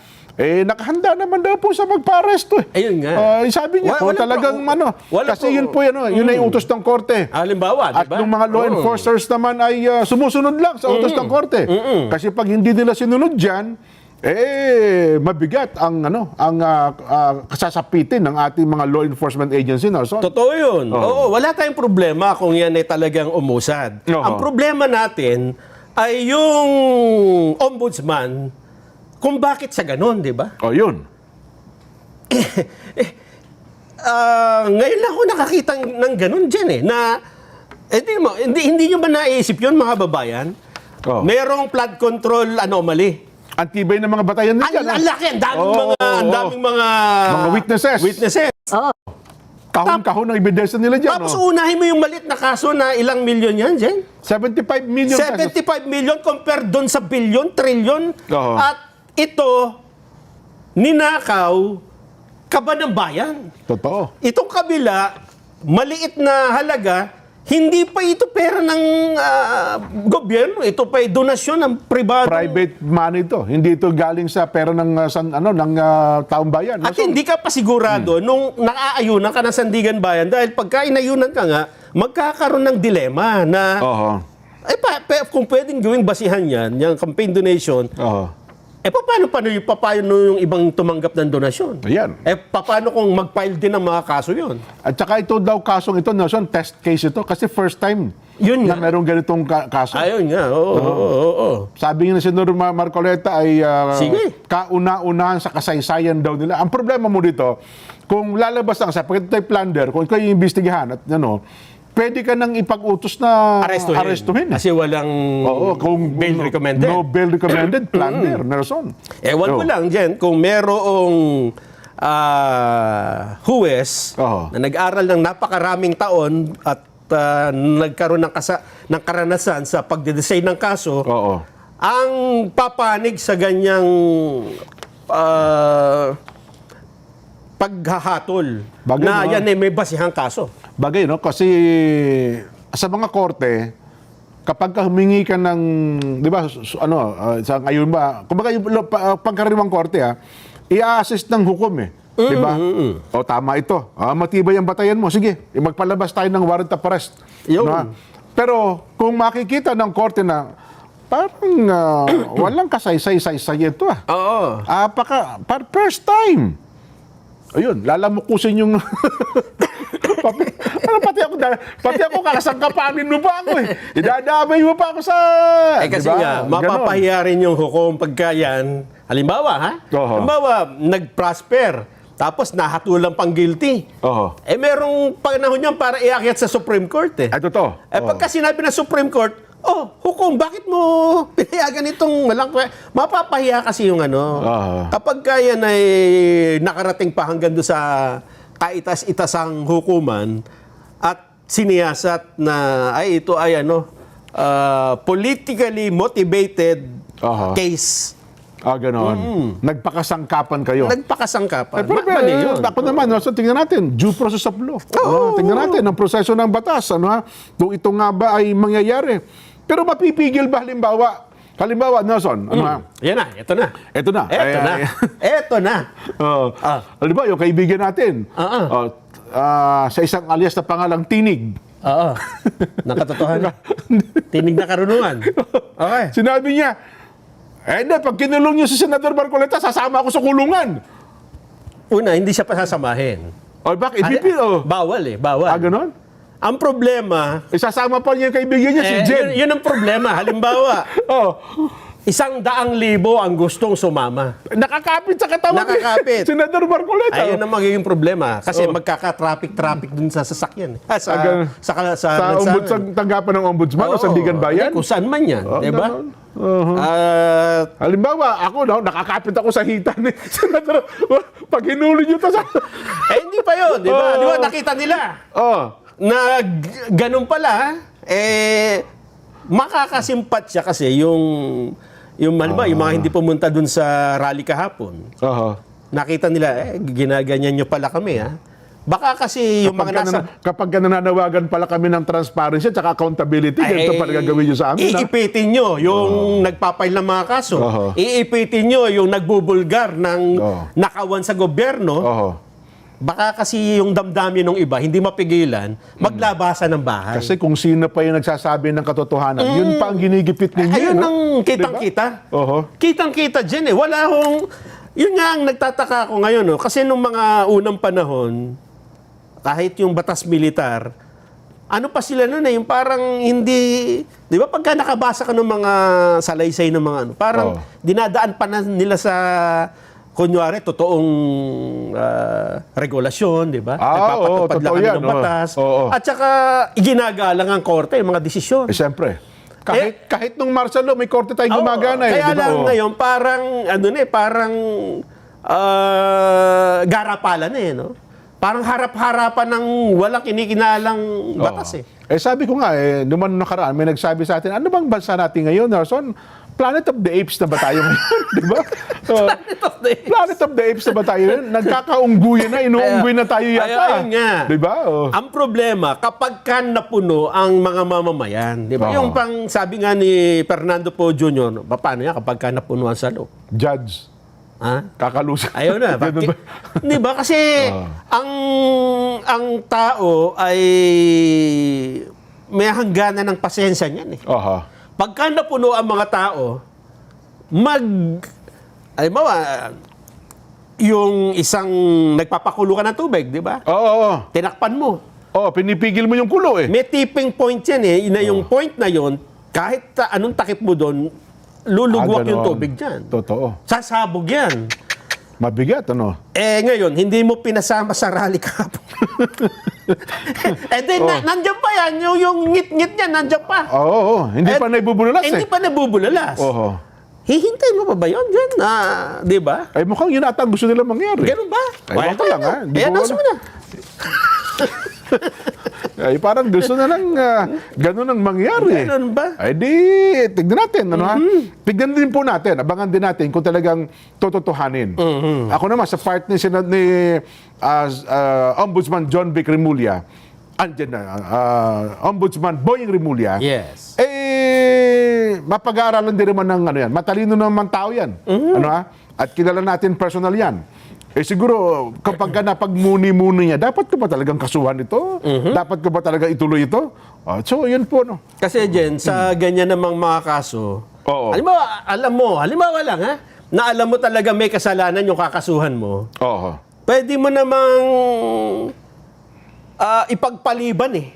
nakahanda naman daw po sa magpa-aresto. Ayun nga. Sabi niya talagang kasi yun po yun ay utos ng korte. Halimbawa, At diba? yung mga law enforcers naman ay sumusunod lang sa utos ng korte. Kasi pag hindi nila sinunod diyan, mabigat ang kasasapitin ng ating mga law enforcement agency. So, Totoo yun. Wala tayong problema kung yan ay talagang umusad. Ang problema natin ay yung ombudsman, kung bakit sa ganon, di ba? yun. Ngayon lang ako nakakita ng ganon dyan na hindi nyo ba naisip yun, mga babayan? Merong flood control anomaly. Ang tibay ng mga batayan nila. Ang laki, ang daming mga witnesses. Kahon-kahon ng ebidensya nila dyan. Tapos unahin mo yung malit na kaso na ilang milyon yan, Jen? 75 million pesos. 75 million compared doon sa billion, trillion. At ito, ninakaw, kaba ng bayan. Totoo. Itong kabila, maliit na halaga, hindi pa ito pera ng gobyerno. Ito pa donasyon ng pribado. Private money to. Hindi ito galing sa pera ng taong bayan. At hindi ka pa sigurado nung nakaayunan ka ng Sandigan Bayan dahil pagka inayunan ka nga, magkakaroon ng dilema na kung pwedeng gawing basihan yan, yung campaign donation, paano yung ibang tumanggap ng donasyon? Ayan. Paano kung mag-file din ng mga kaso yon? At saka ito daw kasong ito, Nelson, test case ito. Kasi first time Yun na nga. merong ganitong kaso. Ayun nga, oo. Sabi nga ni Senador Marcoleta ay Sige. kauna-unahan sa kasaysayan daw nila. Ang problema mo dito, kung lalabas lang sa pagkatay plunder, kung ikaw yung imbestigahan at ano, pwede ka nang ipag-utos na arestuhin. Kasi walang kung bail recommended. No bail recommended, plunder, Nelson. Ewan ko lang dyan, kung merong huwes na nag-aral ng napakaraming taon at nagkaroon ng karanasan sa pagde-design ng kaso, ang papanig sa ganyang paghahatol Bagay, na no? yan ay may basihang kaso. Bagay, no? Kasi sa mga korte, kapag humingi ka ng, di ba, sa ngayon ba, kumbaga yung pagkaraniwang korte, i-assist ng hukom di ba? O tama ito. Matibay ang batayan mo. Sige, magpalabas tayo ng warrant of arrest. Yun. No? Pero kung makikita ng korte na parang walang kasaysay-saysay ito Oo. first time. Ayun, lalamukusin yung pati ako kakasangkapanin mo pa ako Idadamay mo pa ako sa Kasi diba? nga, mapapahiya rin yung hukom pagka yan. Halimbawa, halimbawa, nag-prosper, tapos nahatulang pang guilty. Merong panahon yan para iakyat sa Supreme Court Totoo. Pagka sinabi ng Supreme Court, hukom, bakit mo pinayagan itong walang mapapahiya kasi yung kapag yan ay nakarating pa hanggang doon sa kaitas-itasang hukuman at siniyasat na ito ay politically motivated case. Ganoon. Nagpakasangkapan kayo. Nagpakasangkapan. Pero, Mali yun. ako naman, tingnan natin, due process of law. Tingnan natin, ang proseso ng batas. Kung ito nga ba ay mangyayari. Pero mapipigil ba halimbawa, Nelson, Yan na, ito na. Ito na. Halimbawa, yung kaibigan natin, sa isang alias na pangalang Tinig. Ng katotohanan. Tinig na karunungan. Okay. Sinabi niya, pag kinulong niyo si Senador Marcoleta, sasama ako sa kulungan. Una, hindi siya pasasamahin. Bakit? Bawal bawal. Ganon? Ang problema, Isasama pa niya yung kaibigan niya, si Jen. yun ang problema. Halimbawa, 100,000 ang gustong sumama. Nakakapit sa katawan. Nakakapit. Senador Marcoleta. Ayun ang magiging problema. Kasi magkaka-traffic dun sa sasakyan. Sa tanggapan ng ombudsman o Sandigan Bayan. Kung saan man yan. Diba? Halimbawa, ako, nakakapit ako sa hitan ni Senador. Pag hinuli niyo to sa... Hindi pa yun. Diba? Diba? Nakita nila. Na ganun pala, makakasimpat siya kasi yung halimbawa, yung mga hindi pumunta dun sa rally kahapon. Nakita nila, ginaganyan nyo pala kami, Baka kasi yung mga nasa... Kapag nananawagan pala kami ng transparency at accountability, ganito pala gagawin nyo sa amin. Iipitin nyo yung nagpapail ng mga kaso. Iipitin nyo yung nagbubulgar ng nakawan sa gobyerno. Baka kasi yung damdamin ng iba, hindi mapigilan, maglabasan ng bahay. Kasi kung sino pa yung nagsasabi ng katotohanan, yun pa ang ginigipit ninyo. Ayun ang kitang-kita. Kitang-kita dyan Wala akong... Yun nga ang nagtataka ko ngayon. Kasi nung mga unang panahon, kahit yung batas militar, ano pa sila nun yung parang hindi... Di ba pagka nakabasa ka ng mga salaysay ng mga parang dinadaan pa na nila sa... Kunyari, totoong regulasyon, di ba? Nagpapatupad lang kami ng batas. At saka, iginagalang ang korte, yung mga desisyon. Siyempre. Kahit nung martial law, may korte tayong gumagana. Kaya diba? lang ngayon, parang, parang garapalan no? Parang harap-harapan ng walang kinikinalang batas sabi ko nga, naman nakaraan, may nagsabi sa atin, ano bang bansa natin ngayon, Nelson? Planet of the Apes na ba tayo ngayon? Di ba? Planet of the Apes na ba tayo ngayon? Nagkakaungguyan na, inuungguy na tayo yata. Ayun nga. Di ba? Ang problema, kapag ka napuno ang mga mamamayan, di ba? Yung pang sabi nga ni Fernando Poe Jr., paano yan kapag ka napuno ang salo? Judge. Kakalusot. Ayaw na. Di ba? Kasi ang tao ay may hangganan ng pasensya niyan Pagka napuno ang mga tao, yung isang nagpapakulo ka ng tubig, di ba? Tinakpan mo. Pinipigil mo yung kulo May tipping point yan na yung point na yon, kahit anong takip mo doon, lulugwak yung tubig dyan. Totoo. Sasabog yan. Mabigat, ano? Ngayon, hindi mo pinasama sa rally kahapon. Then, nandiyan pa yan. Yung ngit-ngit niya, nandiyan pa. Oo, hindi pa naibubulalas Hindi pa nabubulalas. Oo. Hihintay mo pa ba yun dyan? Di ba? Ay, mukhang yun ata ang gusto nila mangyari. Ganun ba? Ay, wala lang, ha? Di ko announce alam. mo na. Ay, parang gusto na lang ganun ang mangyari. Ganun ba? Ay, di, tignan natin, ano ha? Tignan din po natin, abangan din natin kung talagang tototohanin. Ako naman, sa part ni Ombudsman John Vic Remulla, andyan na, Ombudsman Boying Remulla, Yes. mapag-aaralan din naman ng ano yan. Matalino naman tao yan. Ano ha? At kilala natin personal yan. Siguro, kapag ka napagmuni-muni niya, dapat ko ba talagang kasuhan ito? Dapat ko ba talaga ituloy ito? So, yun po, no? Kasi dyan, sa ganyan namang mga kaso, Oo. halimbawa lang ha, na alam mo talaga may kasalanan yung kakasuhan mo, Oo. pwede mo namang ipagpaliban eh.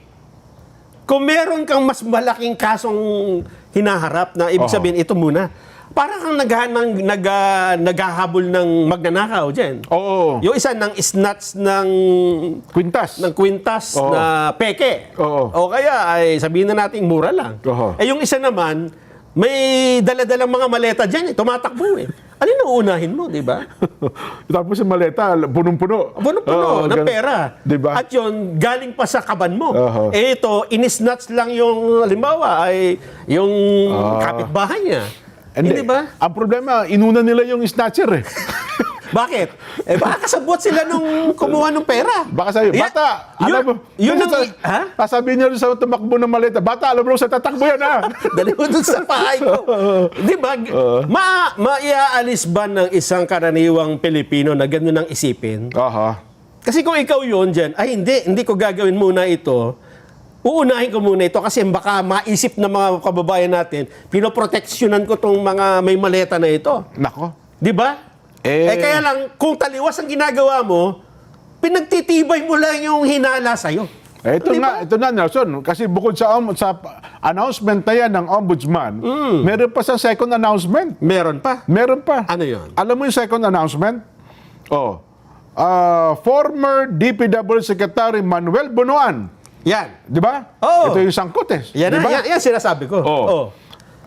Kung meron kang mas malaking kasong hinaharap na ibig sabihin, ito muna, parang kang naghahabol ng magnanakaw dyan. Oo. Yung isa ng snatch ng Kwintas. Oo. na peke. Oo. O kaya ay sabihin na natin mura lang. Oo. Yung isa naman, may dala-dalang mga maleta dyan, tumatakbo eh. Alin ang unahin mo, di ba? Tapos yung maleta, punong-puno. Puno-puno ng ganun. pera. Diba? At yun, galing pa sa kaban mo. Oo. Ito, inisnatch lang yung, halimbawa, ay yung kapitbahay niya. Hindi ba? Ang problema, inuna nila yung snatcher eh. Bakit? Baka kasabot sila nung kumuha ng pera. Baka sabi, bata, alam mo, Yun ang, sasabihin niya rin sa tumakbo ng maleta, bata, alam mo sa tatakbo yan ha. Dali mo dun sa pahay ko. Di ba? Maiaalis ba ng isang karaniwang Pilipino na gano'n ang isipin? Aha. Kasi kung ikaw yun dyan, ay hindi ko gagawin muna ito. Uunahin ko muna ito kasi baka maisip ng mga kababayan natin, pinoproteksyonan ko tong mga may maleta na ito. Nako. Di ba? Kaya lang, kung taliwas ang ginagawa mo, pinagtitibay mo lang yung hinala sa'yo. Ito Diba? ito na, Nelson. Kasi bukod sa announcement na yan ng ombudsman, meron pa sa second announcement. Meron pa. Meron pa. Ano yun? Alam mo yung second announcement? Former DPW Secretary Manuel Bunuan. Yan. Di ba? Oo. Ito yung sangkot eh. Yan, Di ba? yan sinasabi ko. Oo.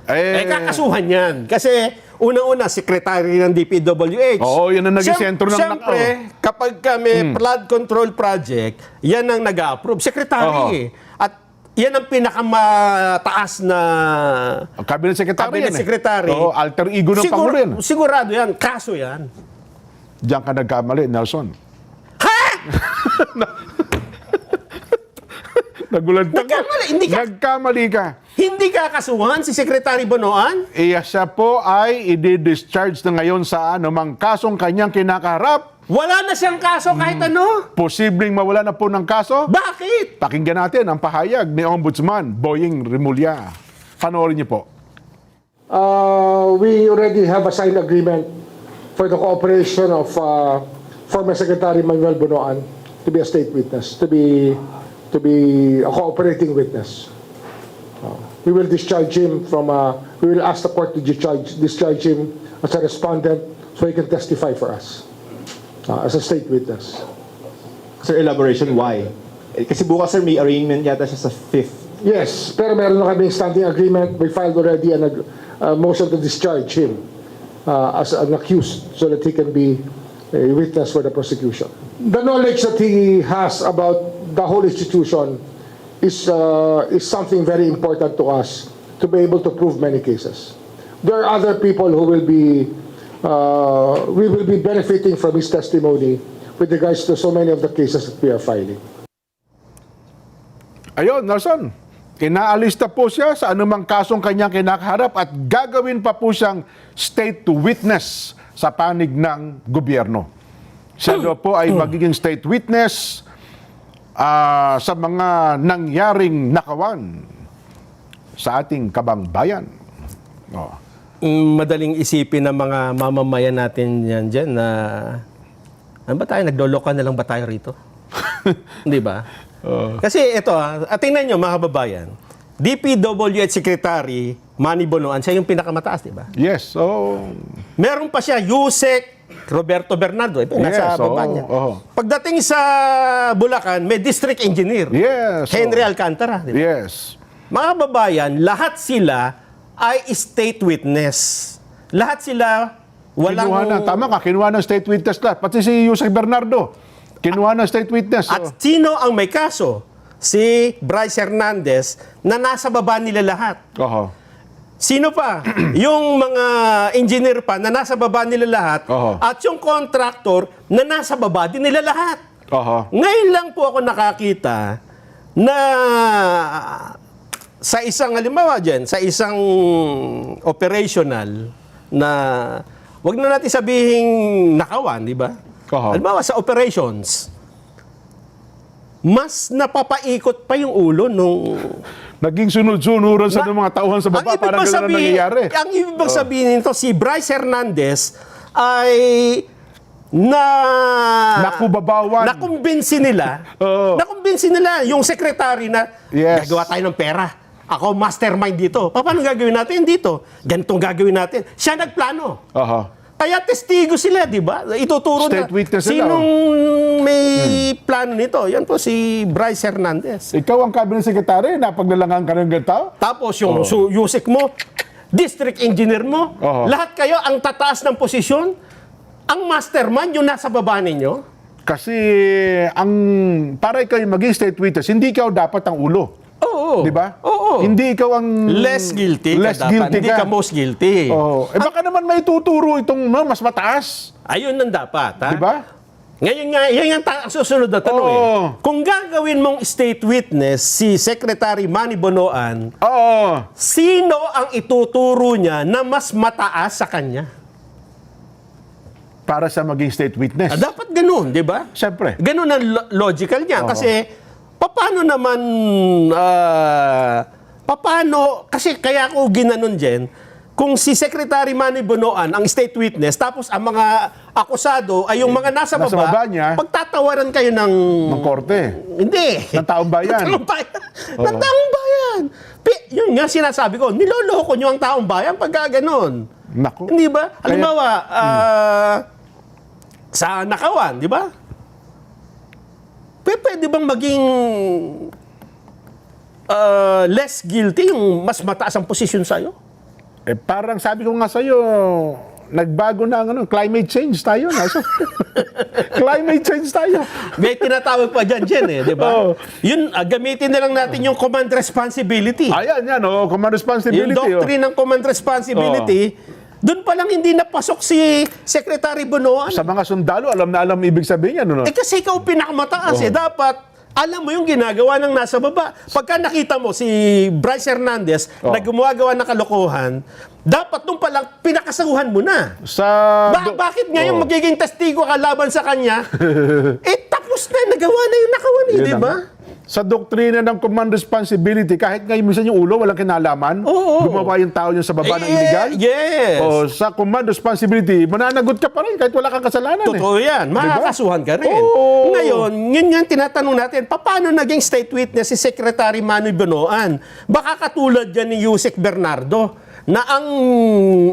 Kakasuhan yan. Kasi unang-una, secretary ng DPWH. Oo, yan ang naging sentro ng Siyempre, kapag kami flood control project, yan ang nag-approve. Secretary. At yan ang pinakamataas na Cabinet Secretary cabinet yan secretary. Oo, alter ego ng Pangulo yan. Sigurado yan. Kaso yan. Diyan ka nagkamali, Nelson. Ha? Nagulat ka. Nagkamali, hindi ka- Nagkamali ka. Hindi kakasuhan si Secretary Bonoan? Siya po ay i-discharge na ngayon sa anumang kasong kanyang kinakaharap. Wala na siyang kaso kahit ano? Posibleng mawala na po ng kaso. Bakit? Pakinggan natin ang pahayag ni Ombudsman Boying Remulla. Panoorin niyo po. We already have a signed agreement for the cooperation of former Secretary Manuel Bunuan to be a state witness, to be a cooperating witness. We will discharge him we will ask the court to discharge him as a respondent so he can testify for us as a state witness. Sir, elaboration, why? Kasi bukas, sir, may arraignment yata siya sa 5th. Yes, pero meron na kami standing agreement. We filed already a motion to discharge him as an accused so that he can be a witness for the prosecution. The knowledge that he has about the whole institution is something very important to us to be able to prove many cases. There are other people who will be we will be benefiting from his testimony with regards to so many of the cases that we are filing. Ayun, Nelson. Inaalista po siya sa anumang kasong kanyang kinakaharap at gagawin pa po siyang state to witness sa panig ng gobyerno. Siya daw po ay magiging state witness sa mga nangyaring nakawan sa ating kabangbayan. Madaling isipin ng mga mamamayan natin yan dyan na ano ba tayo? Nagloloka na lang ba tayo rito? Hindi ba? Kasi ito tingnan nyo mga kababayan, DPWH Secretary Manny Bonoan, siya yung pinakamataas, di ba? Yes, so... Meron pa siya, USEC Roberto Bernardo, nasa Yes, baba oo, niya. oo. Pagdating sa Bulacan, may district engineer. Yes. Henry oo. Alcantara. Di ba? Yes. Mga babayan, lahat sila ay state witness. Lahat sila walang... Kinuha na, tama ka, kinuha ng state witness lahat. Pati si Yusek Bernardo, kinuha ng state witness. At sino ang may kaso? Si Bryce Hernandez na nasa baba nila lahat. Oho. Sino pa? Yung mga engineer pa na nasa baba nila lahat. Oho. At yung contractor na nasa baba din nila lahat. Oho. Ngayon lang po ako nakakita na sa isang, halimbawa dyan, sa isang operational na, wag na natin sabihing nakawan, di ba? Oho. Halimbawa sa operations, mas napapaikot pa yung ulo nung... Naging sunod-sunuran sa mga tauhan sa baba, parang gano'n na nangyayari. Ang ibig bang sabihin nito, si Bryce Hernandez ay Nakubabawan. nakumbinsi nila. Oo. Nakumbinsi nila yung secretary na Yes. gagawa tayo ng pera. Ako mastermind dito. Paano gagawin natin dito? Ganitong gagawin natin. Siya nagplano. Oho. Kaya testigo sila, di ba? Ituturo State witness sila, sinong may plano nito. Yan po si Bryce Hernandez. Ikaw ang cabinet secretary, napaglalangan ka ng ganito? Tapos yung Yusek mo, district engineer mo, Oo. lahat kayo ang tataas ng posisyon, ang mastermind yung nasa baba ninyo. Kasi para ikaw yung maging state witness, hindi ikaw dapat ang ulo. Oo. Di ba? Oo. Hindi ikaw ang... Less guilty Less ka dapat. guilty Hindi ka most guilty. Oo. Baka naman may tuturo itong mas mataas. Ayun ang dapat. Ha? Di ba? Ngayon nga, yan ang susunod na tanong eh. Oo. Kung gagawin mong state witness si Secretary Manny Bonoan, Oo. sino ang ituturo niya na mas mataas sa kanya? Para sa maging state witness. Dapat ganun, di ba? Siyempre. Ganun ang logical niya. Oo. Kasi, paano naman, kasi kaya ako ginanon dyan, kung si Secretary Manny Bonoan ang state witness, tapos ang mga akusado ay yung mga nasa Nasa baba, baba niya, pagtatawaran kayo ng... ng korte. Hindi. Ng taong bayan. Ng taong bayan. Ng taong bayan. Yun nga sinasabi ko, niloloko nyo ang taong bayan pagka ganon. Naku. Hindi ba? Halimbawa, sa Nakawan, di ba? Pwede bang maging less guilty yung mas mataas ang posisyon sa'yo? Parang sabi ko nga sa'yo, nagbago na ang climate change tayo. Climate change tayo. May tinatawag pa dyan, Jen, eh, di ba? Oo. Yun, gamitin na lang natin yung command responsibility. Ayan, yan, command responsibility. Yung doctrine ng command responsibility, doon pa lang hindi napasok si Secretary Bonoan. Sa mga sundalo, alam na alam ibig sabihin yan. Kasi ikaw pinakamataas eh. Dapat, alam mo yung ginagawa ng nasa baba. Pagka nakita mo si Bryce Hernandez na gumagawa ng kalokohan, dapat nung palang pinakasahuhan mo na. Bakit ngayon magiging testigo ka laban sa kanya? Tapos na, nagawa na yung nakawan eh, di ba? Sa doktrina ng command responsibility, kahit ngayon minsan yung ulo, walang kinalaman, gumawa yung tao yung sa baba ng illegal. Yes. Sa command responsibility, mananagot ka pa rin kahit wala kang kasalanan. Totoo yan. Makakasuhan ka rin. Oo. Ngayon, yun nga tinatanong natin, paano naging state witness si Secretary Manny Bonoan? Baka katulad yan ni Yusek Bernardo, na ang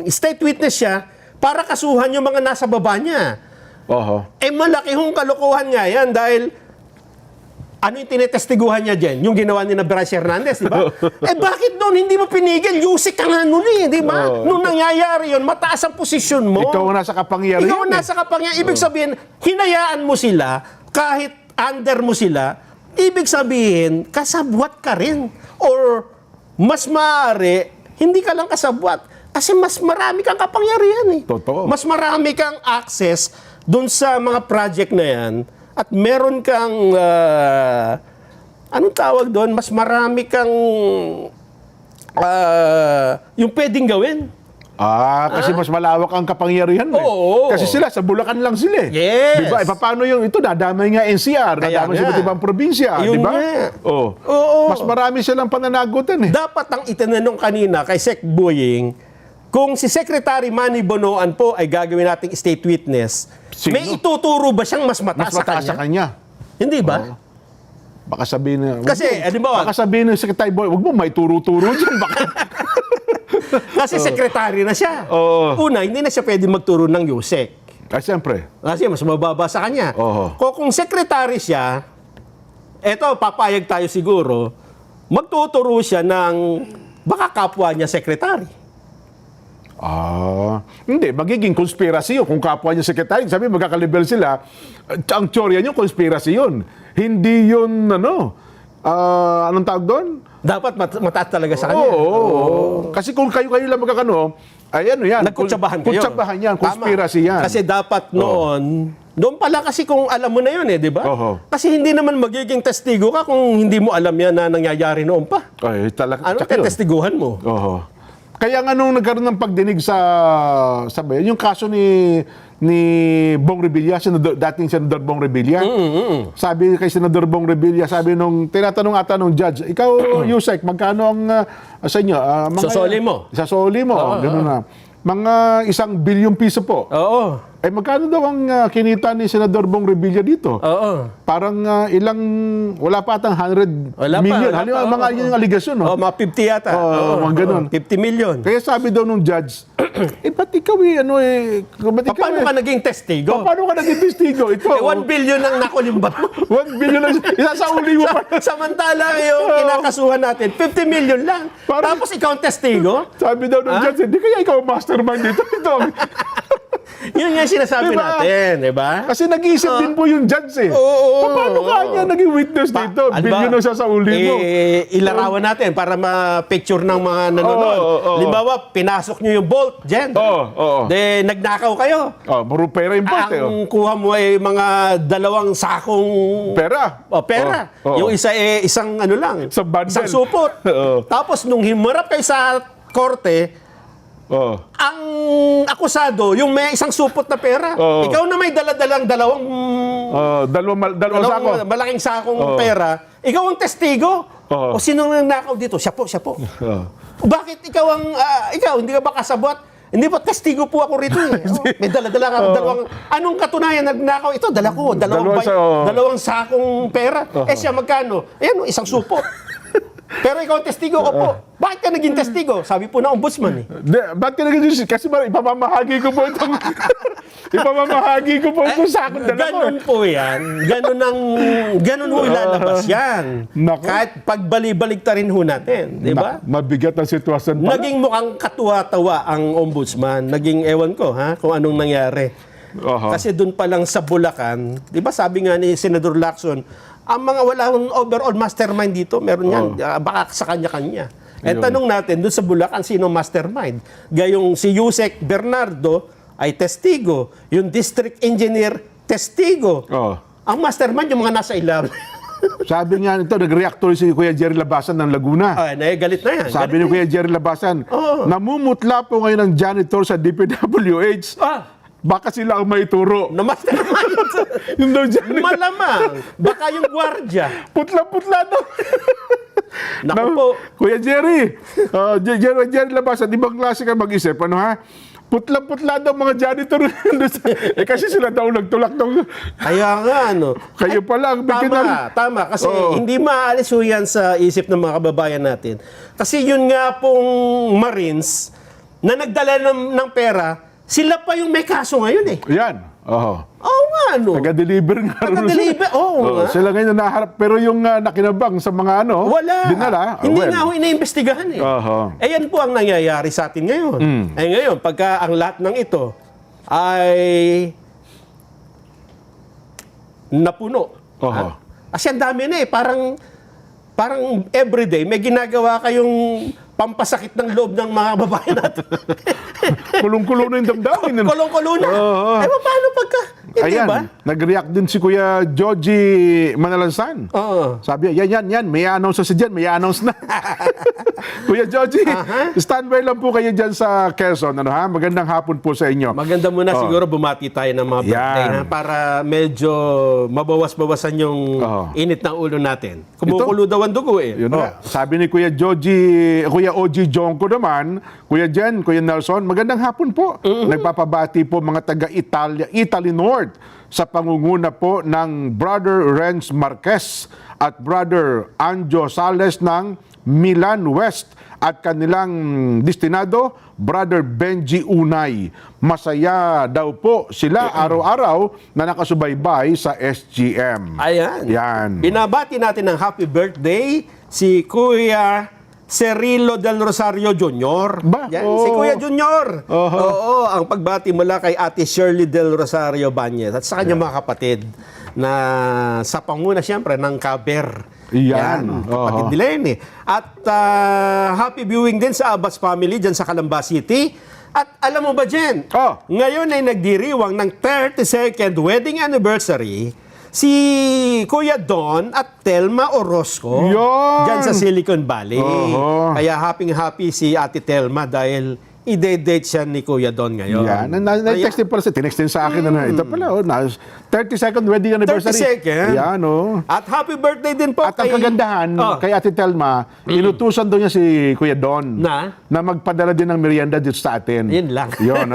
state witness siya para kasuhan yung mga nasa baba niya. Malaki hong kalokohan nga yan dahil ano yung tinetestiguhan niya dyan? Yung ginawa ni na Bryce Hernandez, di ba? Bakit noon hindi mo pinigil? Yusek ka nga noon eh, di ba? Nung nangyayari yun, mataas ang posisyon mo. Ikaw ang nasa kapangyarihan. Ikaw ang nasa kapangyarihan. Ibig sabihin, hinayaan mo sila, kahit under mo sila, ibig sabihin, kasabwat ka rin. Or, mas maaari, hindi ka lang kasabwat. Kasi mas marami kang kapangyarihan eh. Totoo. Mas marami kang access dun sa mga project na yan. At meron kang, anong tawag doon? Mas marami kang, yung pwedeng gawin. Kasi mas malawak ang kapangyarihan mo. Oo. Kasi sila, sa Bulacan lang sila. Yes. Diba? Paano yung ito? Nadamay nga NCR, Kaya nadamay sa nga. iba't ibang probinsya. Yun Diba? nga. Oo. Mas marami silang pananagutan eh. Dapat ang itinanong kanina kay Sec Boying, kung si Secretary Manny Bonoan po ay gagawin nating state witness, Sino? may ituturo ba siyang mas mataas, Mas mataas sa kanya. Hindi ba? Baka sabihin na... Kasi, halimbawa- Baka sabihin ng Secretary Boy, wag mo may turo-turo dyan. Baka... Kasi secretary na siya. Oo. Una, hindi na siya pwede magturo ng Yusek. Siyempre. Kasi mas mababa sa kanya. Oho. Kung secretary siya, eto, papayag tayo siguro, magtuturo siya ng baka kapwa niya secretary. Hindi, magiging conspiracy yun. Kung kapwa niya sekretary, sabi magkakalibel sila, ang teorya niyo, conspiracy yun. Hindi yun, anong tawag doon? Dapat mataas talaga sa kanya. Oo. Kasi kung kayo lang magkakano, ay ano yan. Nagkutsabahan kayo. Kutsabahan yan, conspiracy Tama. yan. Kasi dapat noon pala kasi kung alam mo na yun di ba? Oho. Kasi hindi naman magiging testigo ka kung hindi mo alam yan na nangyayari noon pa. Ay, talaga. Ano tsaka yun. tetestiguhan mo? Oho. Kaya nga nung nagkaroon ng pagdinig sa bayan, yung kaso ni Bong Revilla, dating Senador Bong Revilla, sabi kay Senador Bong Revilla, sabi nung tinatanong ata nung judge, ikaw, Yusek, magkano ang sa inyo? Sasoli mo. Sasoli mo. Ganun na. Mga 1 bilyong piso po. Oo. Magkano daw ang kinita ni Senador Bong Revilla dito? Oo. Parang wala pa atang 100 Wala pa, million. wala Halimbawa, pa, mga yun yung aligasyon, no? Mga 50 yata. Mga ganun. 50 million. Kaya sabi daw nung judge, ba't ikaw ba't ikaw Paano ka naging testigo? paano ka naging testigo? Ito, 1 billion ang nakulimbat mo. 1 billion lang, isasauli mo pa. Samantala yung kinakasuhan natin, 50 million lang. Parang- Tapos ikaw ang testigo? Sabi daw nung judge, hindi kaya ikaw ang mastermind dito. Yun yung sinasabi Diba? natin, di ba? Kasi nag-iisip din po yung judge eh. Paano kanya naging witness dito? Billion ang sasauli mo. Ilarawan natin para ma-picture ng mga nanonood. Limbawa, pinasok nyo yung bolt dyan. Oo. De, nagnakaw kayo. Puro pera yung bolt eh. Ang kuha mo ay mga 2 sakong Pera. pera. Oo. Yung isa isang ano lang, Isang bundle. isang supot. Oo. Tapos nung himarap kayo sa korte, Oo. ang akusado, yung may isang supot na pera, Oo. ikaw na may daladalang dalawang Dalawang sako. malaking sakong pera, ikaw ang testigo. Oo. O sino nang nakaw dito? Siya po. Bakit ikaw ang, hindi ka ba kasabot? Hindi po, testigo po ako rito eh. May daladala ka, dalawang, anong katunayan nagnakaw? Ito, dala ko, dalawang sakong pera. Siya magkano? Ayan, isang supot. Pero ikaw ang testigo ko po. Bakit ka naging testigo? Sabi po na ombudsman eh. Ba't ka naging kasi ipamamahagi ko po itong sakong dala ko. Ganun po yan. Ganun ho ilalabas yan. Nako. Kahit pagbali-balik ta rin ho natin. Di ba? Mabigat ang sitwasyon pala. Naging mukhang katuwa-tawa ang ombudsman. Naging ewan ko kung anong nangyari. Kasi doon pa lang sa Bulacan, di ba sabi nga ni Senador Lacson, ang mga walang overall mastermind dito, meron yan, baka sa kanya-kanya. Tanong natin, doon sa Bulacan, sino mastermind? Gayong si Yusek Bernardo ay testigo. Yung district engineer, testigo. Ang mastermind, yung mga nasa ilalim. Sabi nga nito, nag-react tuloy si Kuya Jerry Labasan ng Laguna. Galit na yan. Sabi ni Kuya Jerry Labasan, namumutla po ngayon ng janitor sa DPWH. Baka sila ang maituro. Na mastermind. Yung daw janitor. Malamang. Baka yung gwardya. Putla-putla daw. Naku po. Kuya Jerry, Jerry Labasan, di ba klase ka mag-isip? Ano ha? Putla-putla daw mga janitor. Kasi sila daw nagtulak daw. Kaya nga, Kayo pala ang Tama. Kasi hindi maalis ho yan sa isip ng mga kababayan natin. Kasi yun nga pong Marines na nagdala ng pera, sila pa yung may kaso ngayon eh. Yan. Oo nga, Taga-deliver nga. Taga-deliver, oo nga. Sila ngayon na naharap. Pero yung nakinabang sa mga wala. dinala. Hindi nga ho iniimbestigahan eh. Yan po ang nangyayari sa atin ngayon. Ngayon, pagka ang lahat ng ito ay napuno. Kasi ang dami na eh. Parang everyday may ginagawa kayong pampasakit ng loob ng mga babae natin. Kulong-kulo na yung damdamin. Kulong-kulo na. Paano pagka? Hindi ba? Nag-react din si Kuya Joji Manalansan. Sabi niya, yan, may announce sa dyan, may announce na. Kuya Joji, standby lang po kayo dyan sa Quezon. Magandang hapon po sa inyo. Maganda muna siguro bumati tayo ng mga birthday para medyo mabawas-bawasan yung init ng ulo natin. Kumukulo daw ang dugo eh. Yun na. Sabi ni Kuya OG Jonko naman, Kuya Jen, Kuya Nelson, magandang hapon po. Nagpapabati po mga taga-Italy North sa pangunguna po ng Brother Renz Marquez at Brother Anjo Sales ng Milan West at kanilang destinado, Brother Benji Unay. Masaya daw po sila araw-araw na nakasubaybay sa SGM. Ayan. Yan. Binabati natin ng happy birthday si Kuya Cirilo del Rosario Jr. Ba? Yan, Oo. si Kuya Junior. Oho. Oo, ang pagbati mula kay Ate Shirley del Rosario Bañez at sa kanyang mga kapatid na sa panguna siyempre ng Kaber. Yan. Kapatid Oho. nila yun eh. At happy viewing din sa Abbas family dyan sa Calamba City. At alam mo ba, Jen? Oh. Ngayon ay nagdiriwang ng 32nd wedding anniversary si Kuya Don at Telma Orozco Yun! dyan sa Silicon Valley. Oho. Kaya happy si Ate Telma dahil i-date siya ni Kuya Don ngayon. Yan. Na-text din pala siya. Tinext din sa akin. Ito pala, 32nd wedding anniversary. 32nd? Yan, At happy birthday din po At ang kagandahan, kay Ate Telma, inutusan doon niya si Kuya Don Na? magpadala din ng merienda dito sa atin. Yun lang. Yun.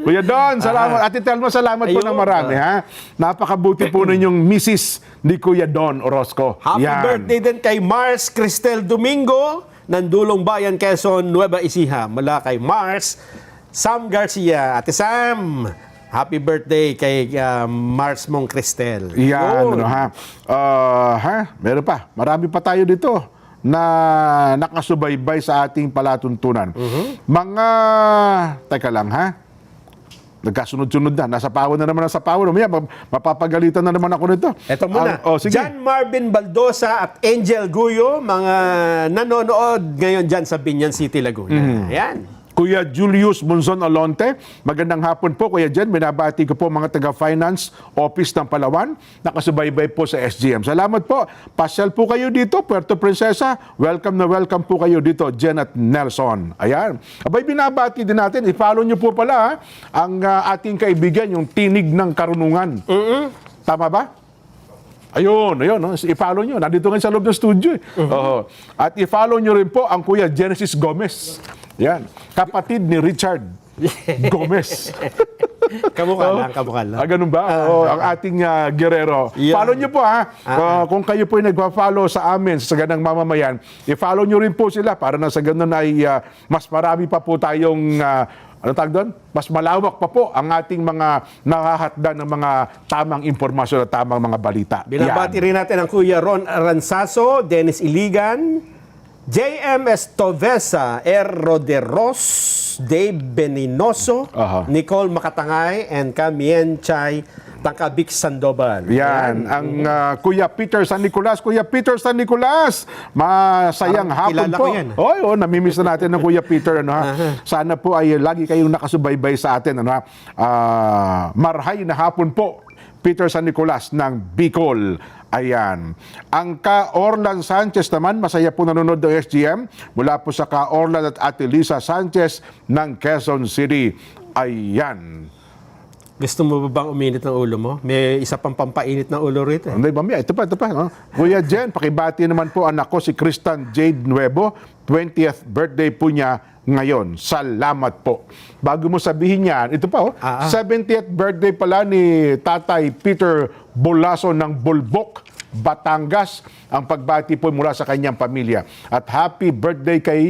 Kuya Don, salamat. Ate Telma, salamat po Ayun. ng marami. Ha? Napakabuti po ninyong Mrs. ni Kuya Don Orozco. Happy Yan. birthday din kay Mars Cristel Domingo ng Dulong Bayan, Quezon, Nueva Ecija. Mula kay Mars, Sam Garcia. Ate Sam, happy birthday kay Mars Mong Cristel. Yan, Yun. Meron pa. Marami pa tayo dito na nakasubaybay sa ating palatuntunan. Mga, teka lang nagkasunod-sunod na. Nasa pawon na naman, nasa pawon. Mamaya, mapapagalitan na naman ako nito. Eto muna, Sige. John Marvin Baldosa at Angel Guyo, mga nanonood ngayon dyan sa Binyan City, Laguna. Ayan. Kuya Julius Monzon Alonte, magandang hapon po Kuya Jen. Binabati ko po mga taga-finance office ng Palawan. Nakasubaybay po sa SGM. Salamat po. Pasyal po kayo dito, Puerto Princesa. Welcome na welcome po kayo dito, Jen at Nelson. Ayan. Abay, binabati din natin. I-follow nyo po pala ang ating kaibigan, yung Tinig ng Karunungan. Tama ba? Ayun. I-follow nyo. Nandito ngayon sa loob ng studio. Oo. At i-follow nyo rin po ang Kuya Genesis Gomez. Yan. Kapatid ni Richard Gomez. Kamukha lang. Ganun ba? Ang ating Guerrero. Yeah. Follow nyo po kung kayo po ay nagpa-follow sa amin sa Saganang Mamamayan, i-follow nyo rin po sila para na sa ganun ay mas marami pa po tayong mas malawak pa po ang ating mga nakahatda ng mga tamang impormasyon at tamang mga balita. Binabati Yan. rin natin ang Kuya Ron Aranzaso, Dennis Iligan, JM Estovesa, R. Roderos, Dave Beninoso, Aha. Nicole Makatangay, and Camien Chay Tangkabik Sandoval. Yan, ang Kuya Peter San Nicolas. Kuya Peter San Nicolas, masayang Parang hapon kilala po. ko yan. Namimiss na natin ng Kuya Peter. Sana po ay lagi kayong nakasubaybay sa atin. Marhay na hapon po, Peter San Nicolas ng Bicol. Ayan. Ang Ka Orlan Sanchez naman, masaya po nanonood ng SGM. Mula po sa Ka Orlan at Ate Lisa Sanchez ng Quezon City. Ayan. Gusto mo ba bang uminit ng ulo mo? May isa pang pampainit ng ulo rito. Hindi, mamaya. Ito pa. Kuya Jen, pakibati naman po anak ko si Kristan Jade Nuevo. 20th birthday po niya ngayon. Salamat po. Bago mo sabihin yan, ito pa 70th birthday pala ni Tatay Peter Bolaso ng Bulbok, Batangas. Ang pagbati po mula sa kanyang pamilya. At happy birthday kay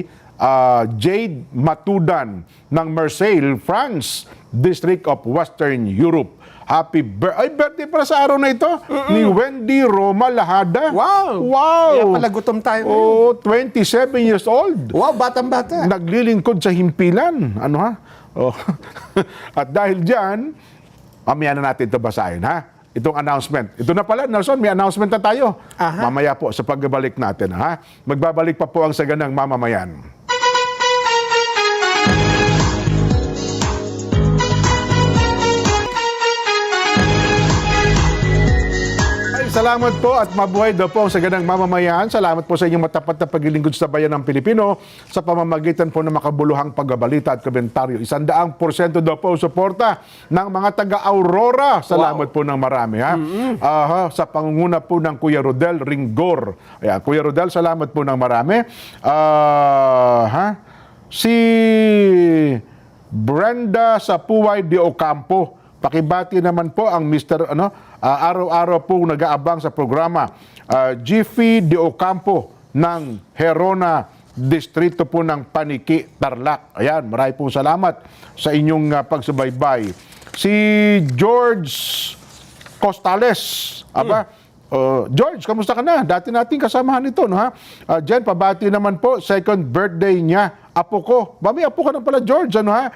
Jade Matudan ng Marseille, France, District of Western Europe. Happy birthday pala sa araw na ito ni Wendy Roma Lahada. Wow! Kaya pala gutom tayo ngayon. 27 years old. Wow, batang-bata. Naglilingkod sa himpilan. At dahil dyan, mamaya na natin ito basahin, itong announcement. Ito na pala, Nelson, may announcement na tayo. Mamaya po sa pagbabalik natin. Magbabalik pa po ang Saganang Mamamayan. Salamat po at mabuhay daw po ang Saganang Mamamayan. Salamat po sa inyong matapat na paglilingkod sa bayan ng Pilipino sa pamamagitan po ng makabuluhang pagbabalita at komentaryo. 100% daw po suporta ng mga taga-Aurora. Salamat po ng marami. Sa pangunguna po ng Kuya Rodel Ringgor. Ayan, Kuya Rodel, salamat po ng marami. Si Brenda Sapuay de Ocampo. Pakibati naman po ang Mr. Araw-araw po nag-aabang sa programa. Jiffy de Ocampo ng Herona distrito po ng Paniki, Tarlac. Ayan, marami pong salamat sa inyong pagsubaybay. Si George Costales, George, kamusta ka na? Dati nating kasamahan ito, no, ha? Jen, pabati naman po, second birthday niya. Apo ko. May apo ka na pala, George, ano, ha?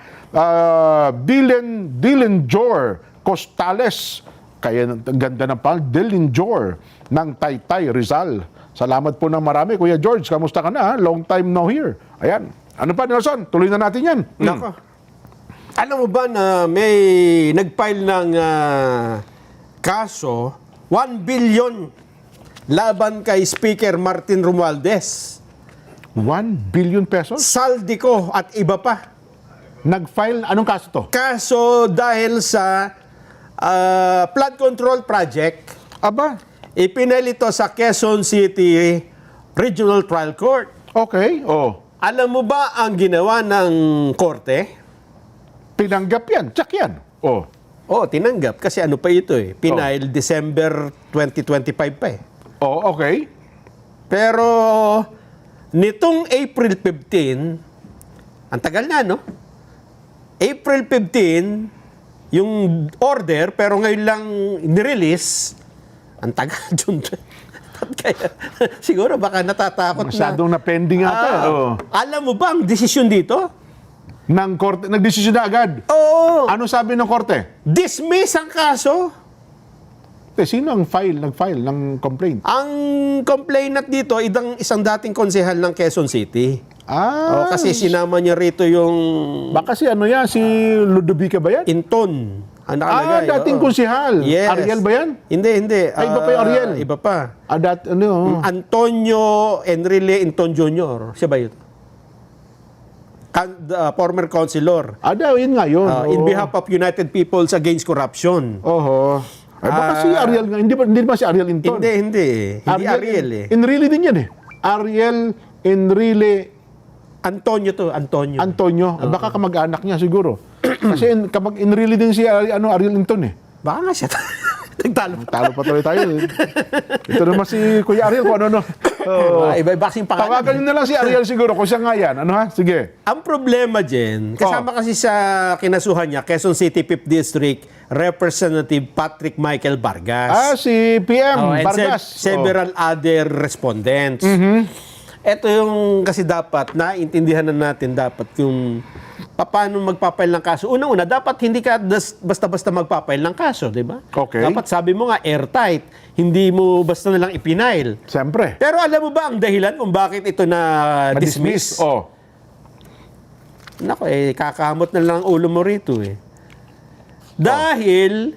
Dylan Jor Costales. Kaya ang ganda ng pang Dylan Jor ng Taytay, Rizal. Salamat po ng marami. Kuya George, kamusta ka na, ha? Long time no here. Ayan. Ano pa, Nelson? Tuloy na natin yan. Nako. Alam mo ba na may nag-file ng kaso 1 billion laban kay Speaker Martin Romualdez, 1 billion pesos? Saldico at iba pa. Nag-file, anong kaso to? Kaso dahil sa flood control project, Aba, ipinel ito sa Quezon City Regional Trial Court. okay. Alam mo ba ang ginawa ng korte? Pinanggap yan. Check yan. Tinanggap kasi ano pa ito Pinail December 2025 pa Okay. Pero nitong April 15, ang tagal na, no? April 15, yung order, pero ngayon lang nirelease, ang tagal dun. Kaya, siguro baka natatakot Masyadong na pending ata. Alam mo ba ang desisyon dito? Ng korte, nagdesisyon na agad. Oo. Ano sabi ng korte? Dismiss ang kaso. Sino ang nag-file ng complaint? Ang complainant dito, isang dating konsehal ng Quezon City. Kasi sinama niya rito yung Baka si si Ludovica ba yan? Inton. Ang nakalagay. Dating konsehal. Yes. Ariel ba yan? Hindi. Iba pa yung Ariel. Iba pa. Antonio Enrile Inton Jr. Siya ba yun? Former councilor. Yun nga yun. In behalf of United Peoples Against Corruption. Baka si Ariel nga. Hindi ba si Ariel Inton? Hindi. Hindi Ariel Enrile din yan Ariel Enrile Antonio to. Antonio. Baka kamag-anak niya siguro. Kasi kapag Enrile din si Ariel Inton Baka nga siya. Nagtalo. Talo pa tuloy tayo. Ito naman si Kuya Ariel kung ano. Iba-iba kasing pangalan. Tawagan niyo na lang si Ariel siguro kung siya nga yan. Sige. Ang problema dyan, kasama kasi sa kinasuhan niya, Quezon City 5th District Representative Patrick Michael Vargas. Si PM and Vargas. Several other respondents. Ito yung kasi dapat, naintindihan na natin dapat yung paano magpapail ng kaso. Unang-una, dapat hindi ka basta-basta magpapail ng kaso, di ba? Okay. Dapat sabi mo nga airtight, hindi mo basta na lang ipinail. Siyempre. Pero alam mo ba ang dahilan kung bakit ito na-dismiss? Nako, kakamot na lang ang ulo mo rito Dahil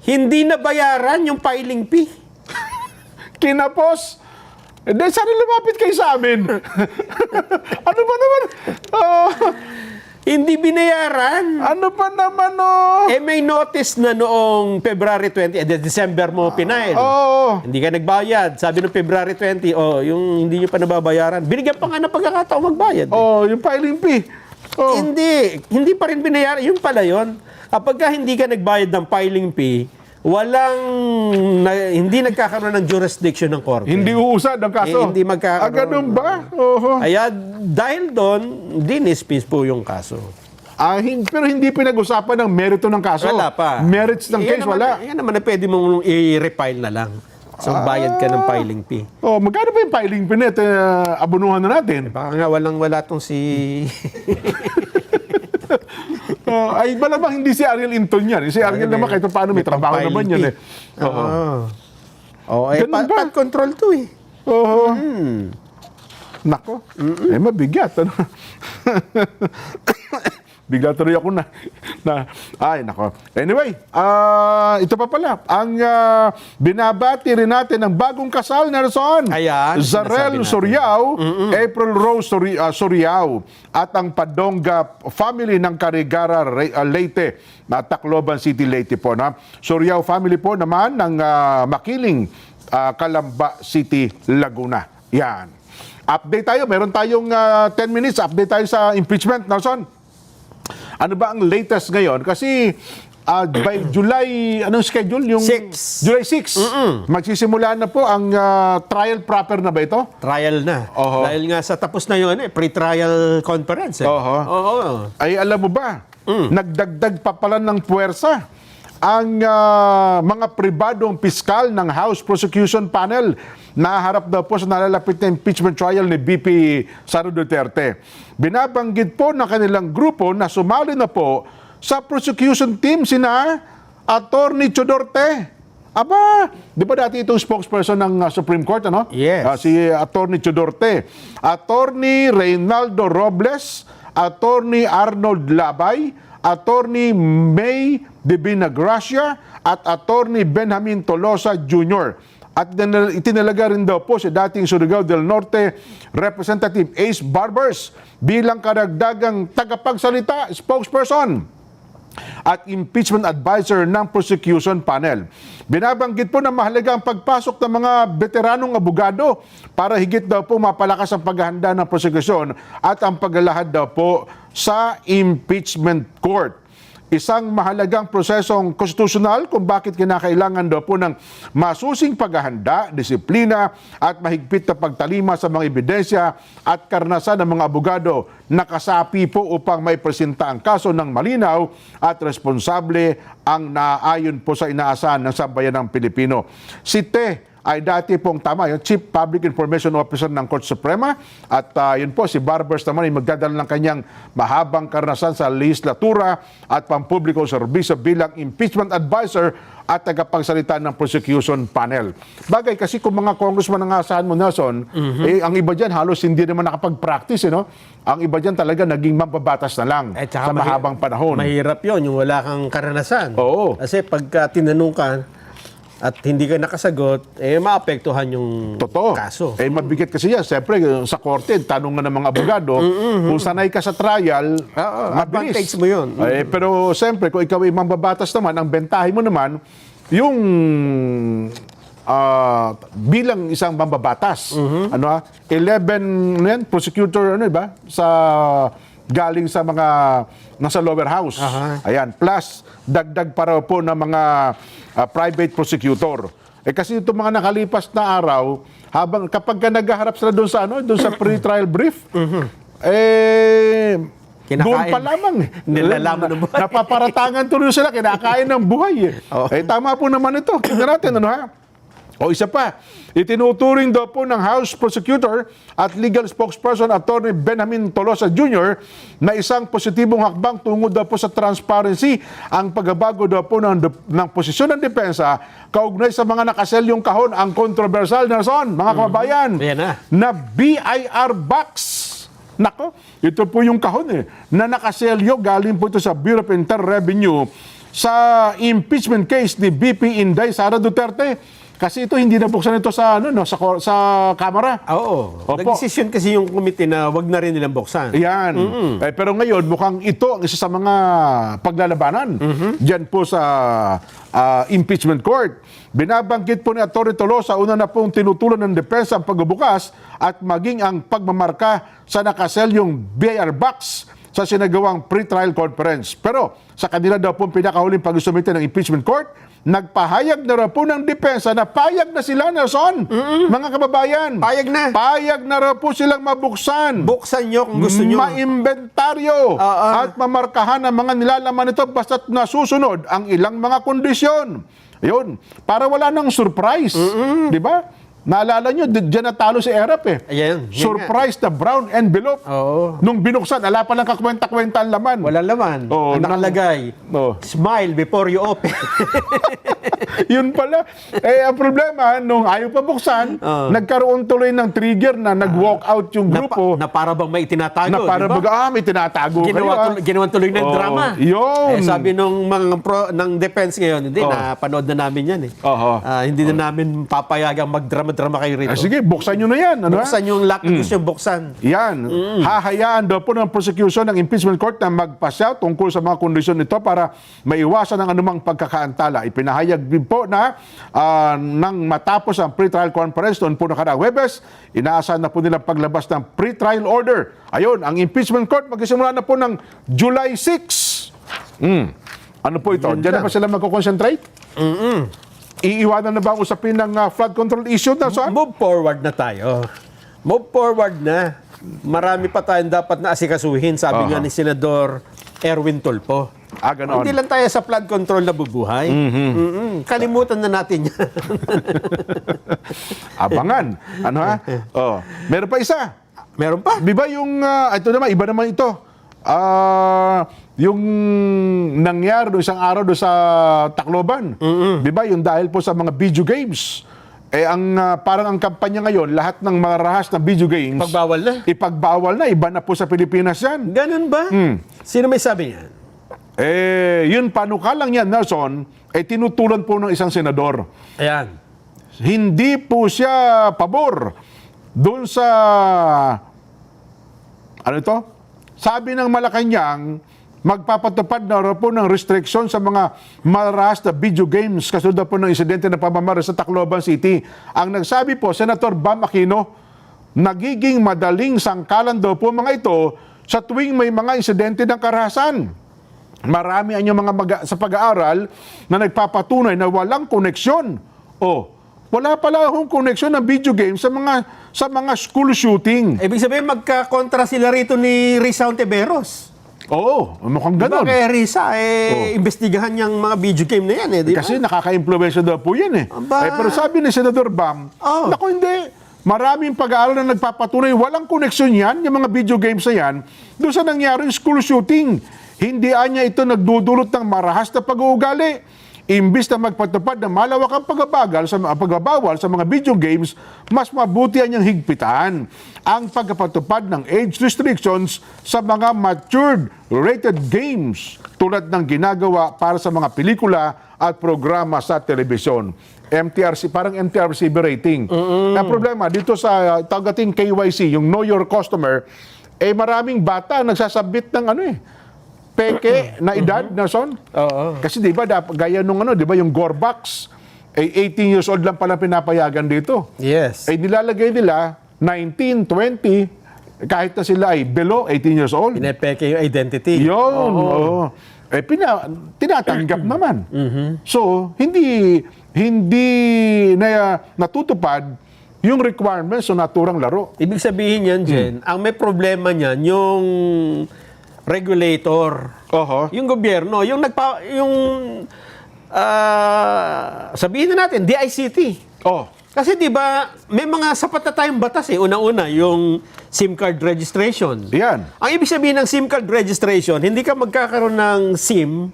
hindi nabayaran yung filing fee. Kinapos. Sana lumapit kayo sa amin. Ano ba naman? Hindi binayaran. Ano pa naman, May notice na noong February 20, December mo pinail. Hindi ka nagbayad. Sabi noong February 20, yung hindi nyo pa nababayaran. Binigyan pa nga ng pagkakataong magbayad. Yung filing fee. Hindi pa rin binayaran. Yung pala yun. Kapag hindi ka nagbayad ng filing fee, hindi nagkakaroon ng jurisdiction ng korte. Hindi uusad ang kaso. Hindi magkakaroon. Ganun ba? Kaya dahil doon, dinismiss po yung kaso. Pero hindi pinag-usapan ng merito ng kaso. Wala pa. Merits ng case, wala. Yan naman na pwede mong i-refile na lang. So, bayad ka ng filing fee. Magkano ba yung filing fee net? Abunuhan na natin. Baka nga wala tong si... Ay, malamang hindi si Ariel Inton yan. Si Ariel naman kahit paano may trabaho naman yan Pad control to Nako. Mabigat. Bigla tuloy ako ay, nako. Anyway, ito pa pala. Ang binabati rin natin ng bagong kasal, Nelson. Ayan. Zarel Soriao, April Rose Soriao, at ang Padonga family ng Carigara, Leyte, Tacloban City, Leyte po. Soriao family po naman ng Makiling, Calamba City, Laguna. Yan. Update tayo. Meron tayong 10 minutes. Update tayo sa impeachment, Nelson. Ano ba ang latest ngayon? Kasi by July, anong schedule? Yung 6. July 6. Magsisimula na po ang trial proper na ba ito? Trial na. Oho. Dahil nga sa tapos na yun, pre-trial conference. Oho. Oo. Ay alam mo ba, nagdagdag pa pala ng puwersa ang mga pribadong piskal ng House Prosecution Panel na harap daw po sa nalalapit na impeachment trial ni BP Sara Duterte. Binabanggit po ng kanilang grupo na sumali na po sa prosecution team sina Attorney Chodorte. Aba, di ba dati itong spokesperson ng Supreme Court, ano? Yes. Si Attorney Chodorte. Attorney Reynaldo Robles, Attorney Arnold Labay, Attorney May de Binagracia at Attorney Benjamin Tolosa Jr. At itinalaga rin daw po si dating Surigao del Norte Representative Ace Barbers bilang karagdagang tagapagsalita, spokesperson at impeachment advisor ng prosecution panel. Binabanggit po na mahalaga ang pagpasok ng mga veteranong abogado para higit daw po mapalakas ang paghahanda ng prosekusyon at ang paglalahad daw po sa impeachment court. Isang mahalagang prosesong konstitusyonal kung bakit kinakailangan daw po ng masusing paghahanda, disiplina at mahigpit na pagtalima sa mga ebidensya at karanasan ng mga abogado na kasapi po upang may presenta ang kaso ng malinaw at responsable ang naaayon po sa inaasahan ng sambayan ng Pilipino. Si Te ay dati pong yung Chief Public Information Officer ng Korte Suprema at yun po si Barbers naman ay magdadala ng kanyang mahabang karanasan sa legislatura at pampublikong serbisyo bilang impeachment advisor at tagapagsalita ng prosecution panel. Bagay kasi kung mga congressman ang asahan mo, Nelson, ang iba dyan halos hindi naman nakapag-practice, no? Ang iba dyan talaga naging mababatas na lang sa mahabang panahon. Mahirap yun, yung wala kang karanasan. Oo. Kasi pagka tinanong ka at hindi ka nakasagot, maapektuhan yung kaso. Mabigat kasi yan. Siyempre, sa korte, tanong nga ng mga abogado, kung sanay ka sa trial, mabilis. Advantage mo yun. Pero siyempre, kung ikaw ay mambabatas naman, ang bentahe mo naman, yung bilang isang mambabatas. 11 prosecutor, ba? Galing sa mga nasa lower house. Ayan, plus dagdag para po ng mga private prosecutor. Kasi itong mga nakalipas na araw, kapag ka naghaharap sila doon sa pre-trial brief, doon pa lamang. Nilalaman ng buhay. Napaparatangan tuloy sila, kinakain ng buhay. Tama po naman ito. Tingnan natin, O isa pa, itinuturing daw po ng House Prosecutor at Legal Spokesperson Attorney Benjamin Tolosa Jr. na isang positibong hakbang tungo daw po sa transparency ang pagbabago daw po ng posisyon ng depensa kaugnay sa mga nakaselyong kahon ang kontrobersyal mga kababayan, na BIR box. Nako, ito po yung kahon na nakaselyo, galing po ito sa Bureau of Internal Revenue sa impeachment case ni BP Inday Sara Duterte. Kasi ito hindi nabuksan ito sa Kamara. Oo. Nag-decision kasi yung committee na wag na rin nilang buksan. Yan. Pero ngayon mukhang ito ang isa sa mga paglalabanan diyan po sa impeachment court. Binabanggit po ni Atty. Tolosa una na pong tinutulan ng depensa ang pagbubukas at maging ang pagmamarka sa nakaselyong BIR box sa sinagawang pre-trial conference. Pero sa kanila daw pong pinakahuling pag-sumite ng impeachment court, nagpahayag na raw po ng depensa na payag na sila, Nelson. Mga kababayan. Payag na. Payag na raw po silang mabuksan. Buksan nyo kung gusto nyo. Maimbentaryo. At mamarkahan ang mga nilalaman nito basta't nasusunod ang ilang mga kondisyon. Yun. Para wala nang surprise. Di ba? Naalala nyo, dyan natalo si Erap Ayan, surprise na brown envelope. Nung binuksan, ala pa lang kakwenta-kwenta ang laman. Wala laman. Ang nakalagay, smile before you open. Yun pala. Ang problema, nung ayaw pa buksan, nagkaroon tuloy ng trigger na nag-walk out yung grupo. Na para bang may tinatago. Na para bang, may tinatago kayo. Ginawa tuloy ng drama. Yun. Sabi nung mga ng defense ngayon, hindi, napanood na namin yan hindi na namin papayagang magdrama kayo rito. Sige, buksan nyo na yan. Buksan yung lahat na gusto yung buksan. Yan. Hahayaan daw po ng prosecution ng impeachment court na magpasya tungkol sa mga kondisyon nito para maiwasan ang anumang pagkakaantala. Ipinahayag din po na nang matapos ang pre-trial conference noon po nakaraang Huwebes, inaasahan na po nilang paglabas ng pre-trial order. Ayun, ang impeachment court magsisimula na po ng July 6. Ano po ito? Yun Diyan na lang. ba sila magko-concentrate? Iiwanan na ba ang usapin ng flood control issue na saan? Move forward na tayo. Move forward na. Marami pa tayong dapat na asikasuhin, sabi nga ni Senador Erwin Tulfo. Ganon. Hindi lang tayo sa flood control na bubuhay. Kalimutan na natin yan. Abangan. Ano ha? Meron pa isa. Meron pa? Di ba yung, ito naman, iba naman ito. Yung nangyari doon isang araw doon sa Tacloban. Di ba? Yung dahil po sa mga video games. Parang ang kampanya ngayon, lahat ng mga rahas na video games, Pagbawal na. ipagbawal na. Iba na po sa Pilipinas yan. Ganun ba? Sino may sabi yan? Yun panukalang yan, Nelson, tinutulan po ng isang senador. Ayan. Hindi po siya pabor doon sa ano ito? Sabi ng Malacanang, magpapatupad na raw po ng restriction sa mga marahas na video games kasunod po ng insidente na pamamara sa Tacloban City. Ang nagsabi po, Senator Bam Aquino, nagiging madaling sangkalan daw po mga ito sa tuwing may mga insidente ng karahasan. Marami ang mga sa pag-aaral na nagpapatunay na walang koneksyon. Wala pala akong koneksyon ng video game sa mga school shooting. Ibig sabihin, magkakontra sila rito ni Risa Ontiveros. Oo, mukhang Diba ganun. kay Risa, imbestigahan niyang mga video game na yan, di ba? Kasi nakaka-impluwensya daw po yan Aba. Pero sabi ni Senador Bam, Oh. naku hindi, maraming pag-aaral na nagpapatunay, walang koneksyon yan, yung mga video games na yan, doon sa nangyaring school shooting. Hindi niya ito nagdudulot ng marahas na pag-uugali. Imbis na magpatupad ng malawakang pagbabawal sa mga video games, mas mabuti niyang higpitan ang pagpatupad ng age restrictions sa mga matured rated games tulad ng ginagawa para sa mga pelikula at programa sa telebisyon. MTRC, parang MTRCB rating. Ang problema, dito sa tawagating KYC, yung Know Your Customer, maraming bata nagsasabit ng peke na edad, Nelson. Oo. Kasi di ba, gaya nung di ba, yung Gorbax, 18 years old lang pala pinapayagan dito. Yes. Nilalagay nila 19, 20, kahit na sila ay below 18 years old. Pinepeke yung identity. Yun. Oo. Tinatanggap naman. So, hindi na natutupad yung requirements sa naturang laro. Ibig sabihin yan, Jen, ang may problema niyan, yung regulator, yung gobyerno, sabihin na natin, DICT. Kasi di ba may mga sapat na tayong batas Una-una, yung SIM card registration. Yan. Ang ibig sabihin ng SIM card registration, hindi ka magkakaroon ng SIM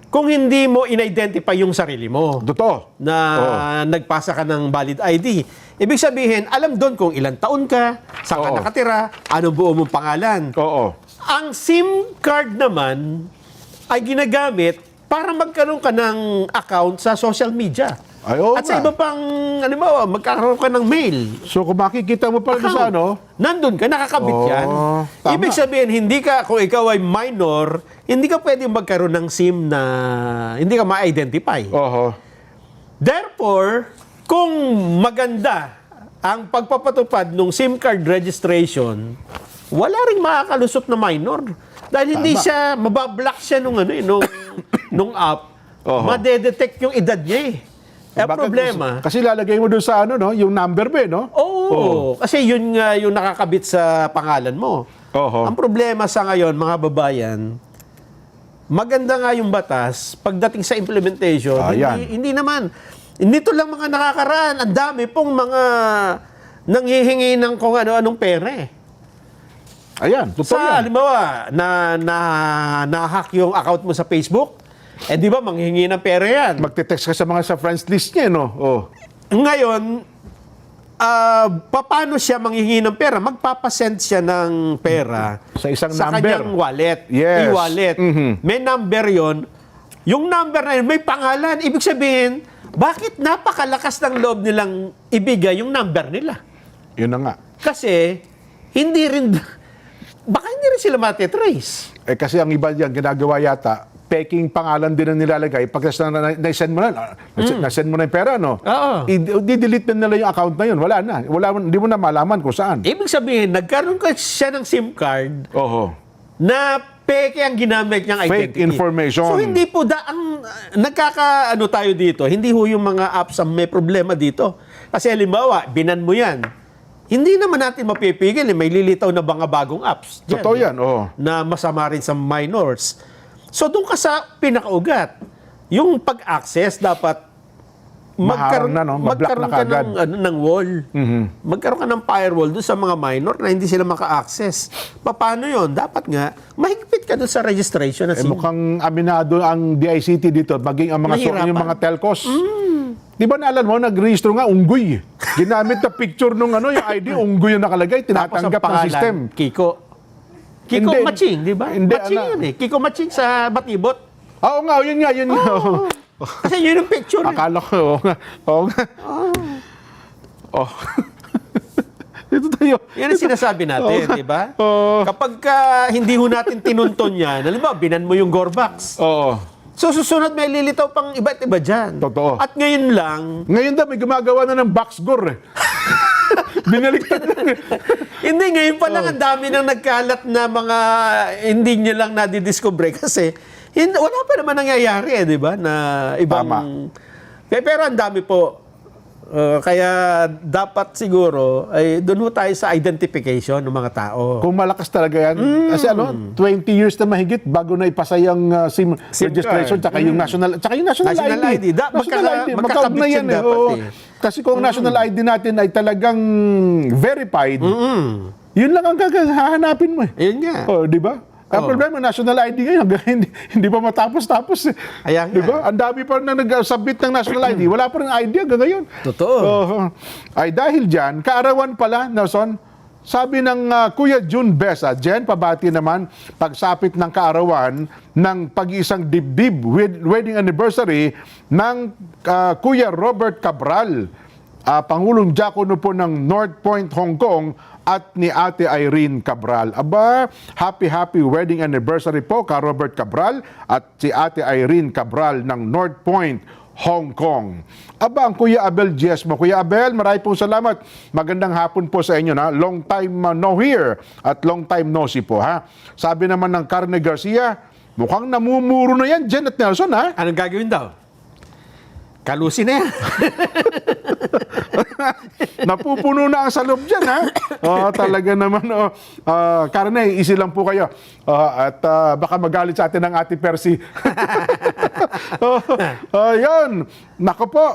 kung hindi mo in-identify yung sarili mo. Totoo. Na nagpasa ka ng valid ID. Ibig sabihin, alam doon kung ilang taon ka, saan ka nakatira, anong buo mong pangalan. Ang SIM card naman ay ginagamit para magkaroon ka ng account sa social media. At sa iba pang, magkakaroon ka ng mail. So kung makikita mo pala sa nandun ka, nakakabit yan. Tama. Ibig sabihin, kung ikaw ay minor, hindi ka pwedeng magkaroon ng SIM na hindi ka ma-identify. Therefore, kung maganda ang pagpapatupad ng SIM card registration, wala ring makakalusot na minor. Dahil hindi siya, mabablock siya nung app, madedetect yung edad niya problema. Kasi lalagay mo doon sa yung number ba Kasi yun nga yung nakakabit sa pangalan mo. Ang problema sa ngayon, mga babayan, maganda nga yung batas, pagdating sa implementation, hindi naman. Nito lang mga nakakaraan, ang dami pong mga nanghihingi ng kung ano-anong pera Ayan, totoo yan. Halimbawa, na-hack yung account mo sa Facebook, di ba, manghihingi ng pera yan. Magte-text ka sa friends list niya, Ngayon, paano siya manghihingi ng pera? Magpapasend siya ng pera sa isang sa number. kanyang wallet. Yes. E-wallet. May number yon. Yung number na yun, may pangalan. Ibig sabihin, bakit napakalakas ng loob nilang ibigay yung number nila? Yun na nga. Kasi, baka hindi rin sila matitrace. Kasi ang iba diyan ginagawa yata, peking pangalan din ang nilalagay. Pag na-send mo na-send mo na yung pera, i-delete na nila yung account na yun. Wala na. Hindi mo na malaman kung saan. Ibig sabihin, nagkaroon ka siya ng SIM card na Peke ang ginamit niyang Fake identity. information. So hindi po ang nagkakaano tayo dito, hindi ho yung mga apps ang may problema dito. Kasi halimbawa, binan mo yan. Hindi naman natin mapipigil, may lilitaw na mga bagong apps. Dyan, Totoo yan, oo. Na masama rin sa minors. So doon ka sa pinakaugat. Yung pag-access dapat Maharang na, no? Ma-block magkaroon na ka kaagad. ng wall. Magkaroon ka ng firewall doon sa mga minor na hindi sila maka-access. Paano yon? Dapat nga, mahigpit ka doon sa registration. Eh, mukhang aminado ang DICT dito, maging ang mga Mahirapan. yung mga telcos. Di ba naalam mo, nag-register nga, unggoy. Ginamit na picture nung yung ID, unggoy yung nakalagay, Tapos ang tinatanggap ng pangalan, system. Kiko. Kiko Hindi. Matching, di ba? Hindi, Matching yun eh. Kiko Matching sa Batibot. Oo nga, yun nga. Kasi yun yung picture. Akala ko, oo nga. Oh. Dito tayo. Yan ang sinasabi natin, di ba? Oo. Kapag hindi ho natin tinunton yan, halimbawa, binan mo yung Gorbax. Oo. So, susunod may lilitaw pang iba't iba dyan. Totoo. At ngayon lang, Ngayon daw, may gumagawa na ng backdoor eh. Binaliktad lang eh. hindi, ngayon pa lang ang dami nang nagkalat na mga hindi nyo lang nadidiscover kasi wala pa naman nangyayari eh, di ba? Na ibang... Tama. Pero ang dami po. Kaya dapat siguro ay doon ho tayo sa identification ng mga tao. Kung malakas talaga yan. Kasi 20 years na mahigit bago na ipasa yung SIM registration tsaka yung national National ID. Magkaugnay yan eh. dapat Oo. eh. Kasi kung national ID natin ay talagang verified, yun lang ang hahanapin mo eh. Ayun nga. Oh, di ba? Ang Oo. problema, national ID ngayon, hindi pa matapos-tapos. Ayan Di nga. ba? Ang dami pa na nag-submit ng national ID. Wala pa rin ID hanggang ngayon. Totoo. Oo. Ay dahil dyan, kaarawan pala, Nelson, sabi ng Kuya June Besa, Jen, pabati naman, pagsapit ng kaarawan ng pag-iisang dibdib wedding anniversary ng Kuya Robert Cabral, Pangulong Diakono po ng North Point, Hong Kong, at ni Ate Irene Cabral. Aba, happy wedding anniversary po ka Robert Cabral at si Ate Irene Cabral ng North Point, Hong Kong. Aba, ang Kuya Abel Giesmo. Kuya Abel, marami pong salamat. Magandang hapon po sa inyo na. Long time no hear at long time no see po ha. Sabi naman ng Carne Garcia, mukhang namumuro na yan, Jen at Nelson ha. Anong gagawin daw? Kalusin na yan. Napupuno na ang salob dyan, ha? Talaga naman, Karne, easy lang po kayo. At baka magalit sa atin ng Ate Percy. Yun. Nako po.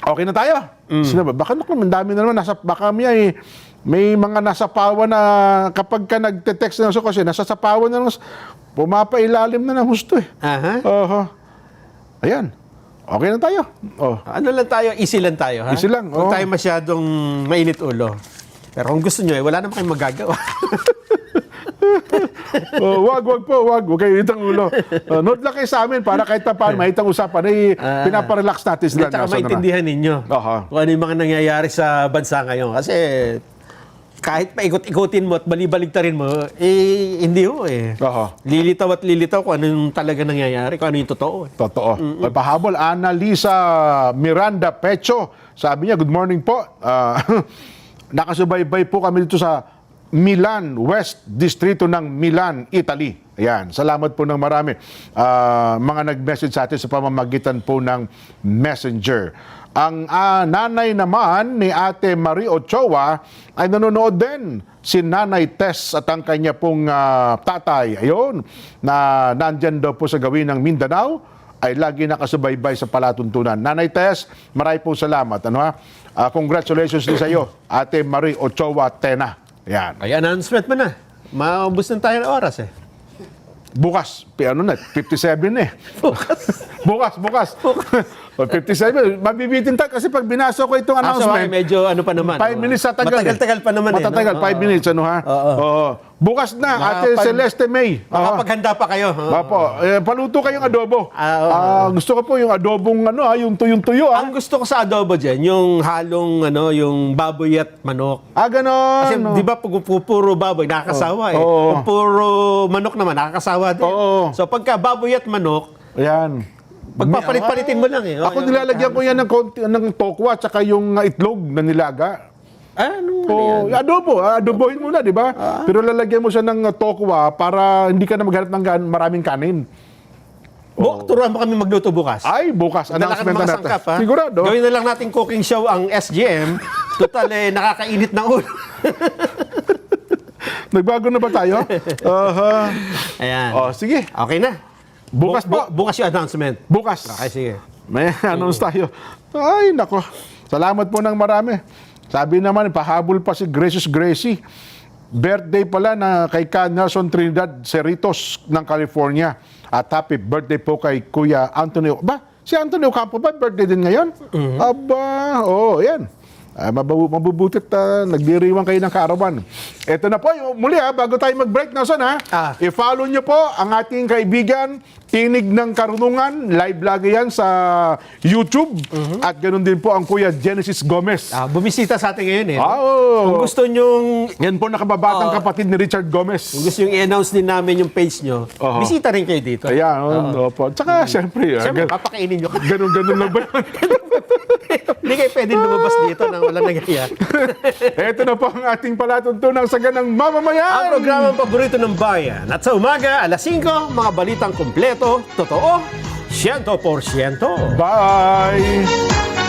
Okay na tayo. Sino ba? Baka naku, ang dami na naman. Baka may mga nasa pawa na kapag ka nagte-text na kasi nasa sapawan na pumapailalim na ng husto eh. Aha. Ayan. Okay na tayo. Ano lang tayo, easy lang tayo, ha? Easy lang, Huwag oo. tayo masyadong mainit ulo. Pero kung gusto nyo, wala naman kayong magagawa. Wag kayo itang ulo. Note lang kayo sa amin para kahit pa paano, mahitang usapan, pinaparelax natin sila. At saka maintindihan ninyo Aha. kung ano yung mga nangyayari sa bansa ngayon. Kasi kahit paikot-ikutin mo at balibaligtarin mo, hindi ho eh. Aha. Lilitaw at lilitaw kung ano yung talaga nangyayari, kung ano yung totoo. Totoo. Pahabol, Annalisa Miranda Pecho. Sabi niya, good morning po. Nakasubaybay po kami dito sa Milan, West Distrito ng Milan, Italy. Ayan, salamat po ng marami. Mga nag-message sa atin sa pamamagitan po ng Messenger. Ang nanay naman ni Ate Marie Ochoa ay nanonood din. Si Nanay Tess at ang kanya pong tatay, ayun, na nandyan daw po sa gawin ng Mindanao, ay lagi nakasubaybay sa palatuntunan. Nanay Tess, marami pong salamat. Congratulations din sa iyo, Ate Marie Ochoa Tena. Yan. Ay, announcement mo na. Maubos na tayo ng oras eh. Bukas, 57 eh. Bukas. 57. Mabibitin tayo kasi pag binasa ko itong announcement, Medyo ano pa naman. 5 minutes sa tagal. Matagal-tagal pa naman Matatagal, 5 minutes, Oo. Bukas na, Ate Celeste May. Makapaghanda pa kayo. Opo, paluto kayong adobo. Gusto ko po yung adobong yung tuyong-tuyo. Ang gusto ko sa adobo dyan, yung halong yung baboy at manok. Ganon. Kasi di ba pag puro baboy, nakakasawa eh. Oo. Pag puro manok naman, nakakasawa din. Oo. So pagka baboy at manok, Ayan. pagpapalit-palitin mo lang eh. Ako nilalagyan ko yan ng tokwa at saka yung itlog na nilaga. Adobohin mo na, di ba? Pero lalagyan mo siya ng tokwa para hindi ka na maghanap ng maraming kanin. Turuan mo kami magluto bukas. Ay, bukas, Dala ka ng announcement mga na natin. sangkap, ha? Sigurado. Gawin na lang natin cooking show ang SGM. Total, nakakainit ng ulo. Nagbago na ba tayo? Ayan. Sige. Okay na. Bukas po. Bukas yung announcement. Bukas. Okay, sige. May announce tayo. Ay, nako. Salamat po ng marami. Sabi naman, pahabol pa si Gracious Gracie. Birthday pala na kay Ka Nelson Trinidad Cerritos ng California. At happy birthday po kay Kuya Antonio. Si Antonio Campo ba? Birthday din ngayon? Yan. Mabubutit nagdiriwang kayo ng kaarawan. Ito na po, muli bago tayo mag-break, Nelson i-follow nyo po ang ating kaibigan, Tinig ng Karunungan, live lagi yan sa YouTube, at ganoon din po ang Kuya Genesis Gomez. Bumisita sa atin ngayon Oo. Kung gusto nyong Yan po nakababatang kapatid ni Richard Gomez. Kung gusto yung i-announce din namin yung page nyo, bisita rin kayo dito. Ayan, opo. Tsaka, siyempre, Siyempre, papakainin nyo. ganun lang ba yan? Hindi kayo pwedeng lumabas dito nang walang nangyayari. Ito na po ang ating palatuntunang saganang mamamayan. Ang programang paborito ng bayan. At sa umaga, alas 5, mga balitang kompleto, totoo, 100%. Bye!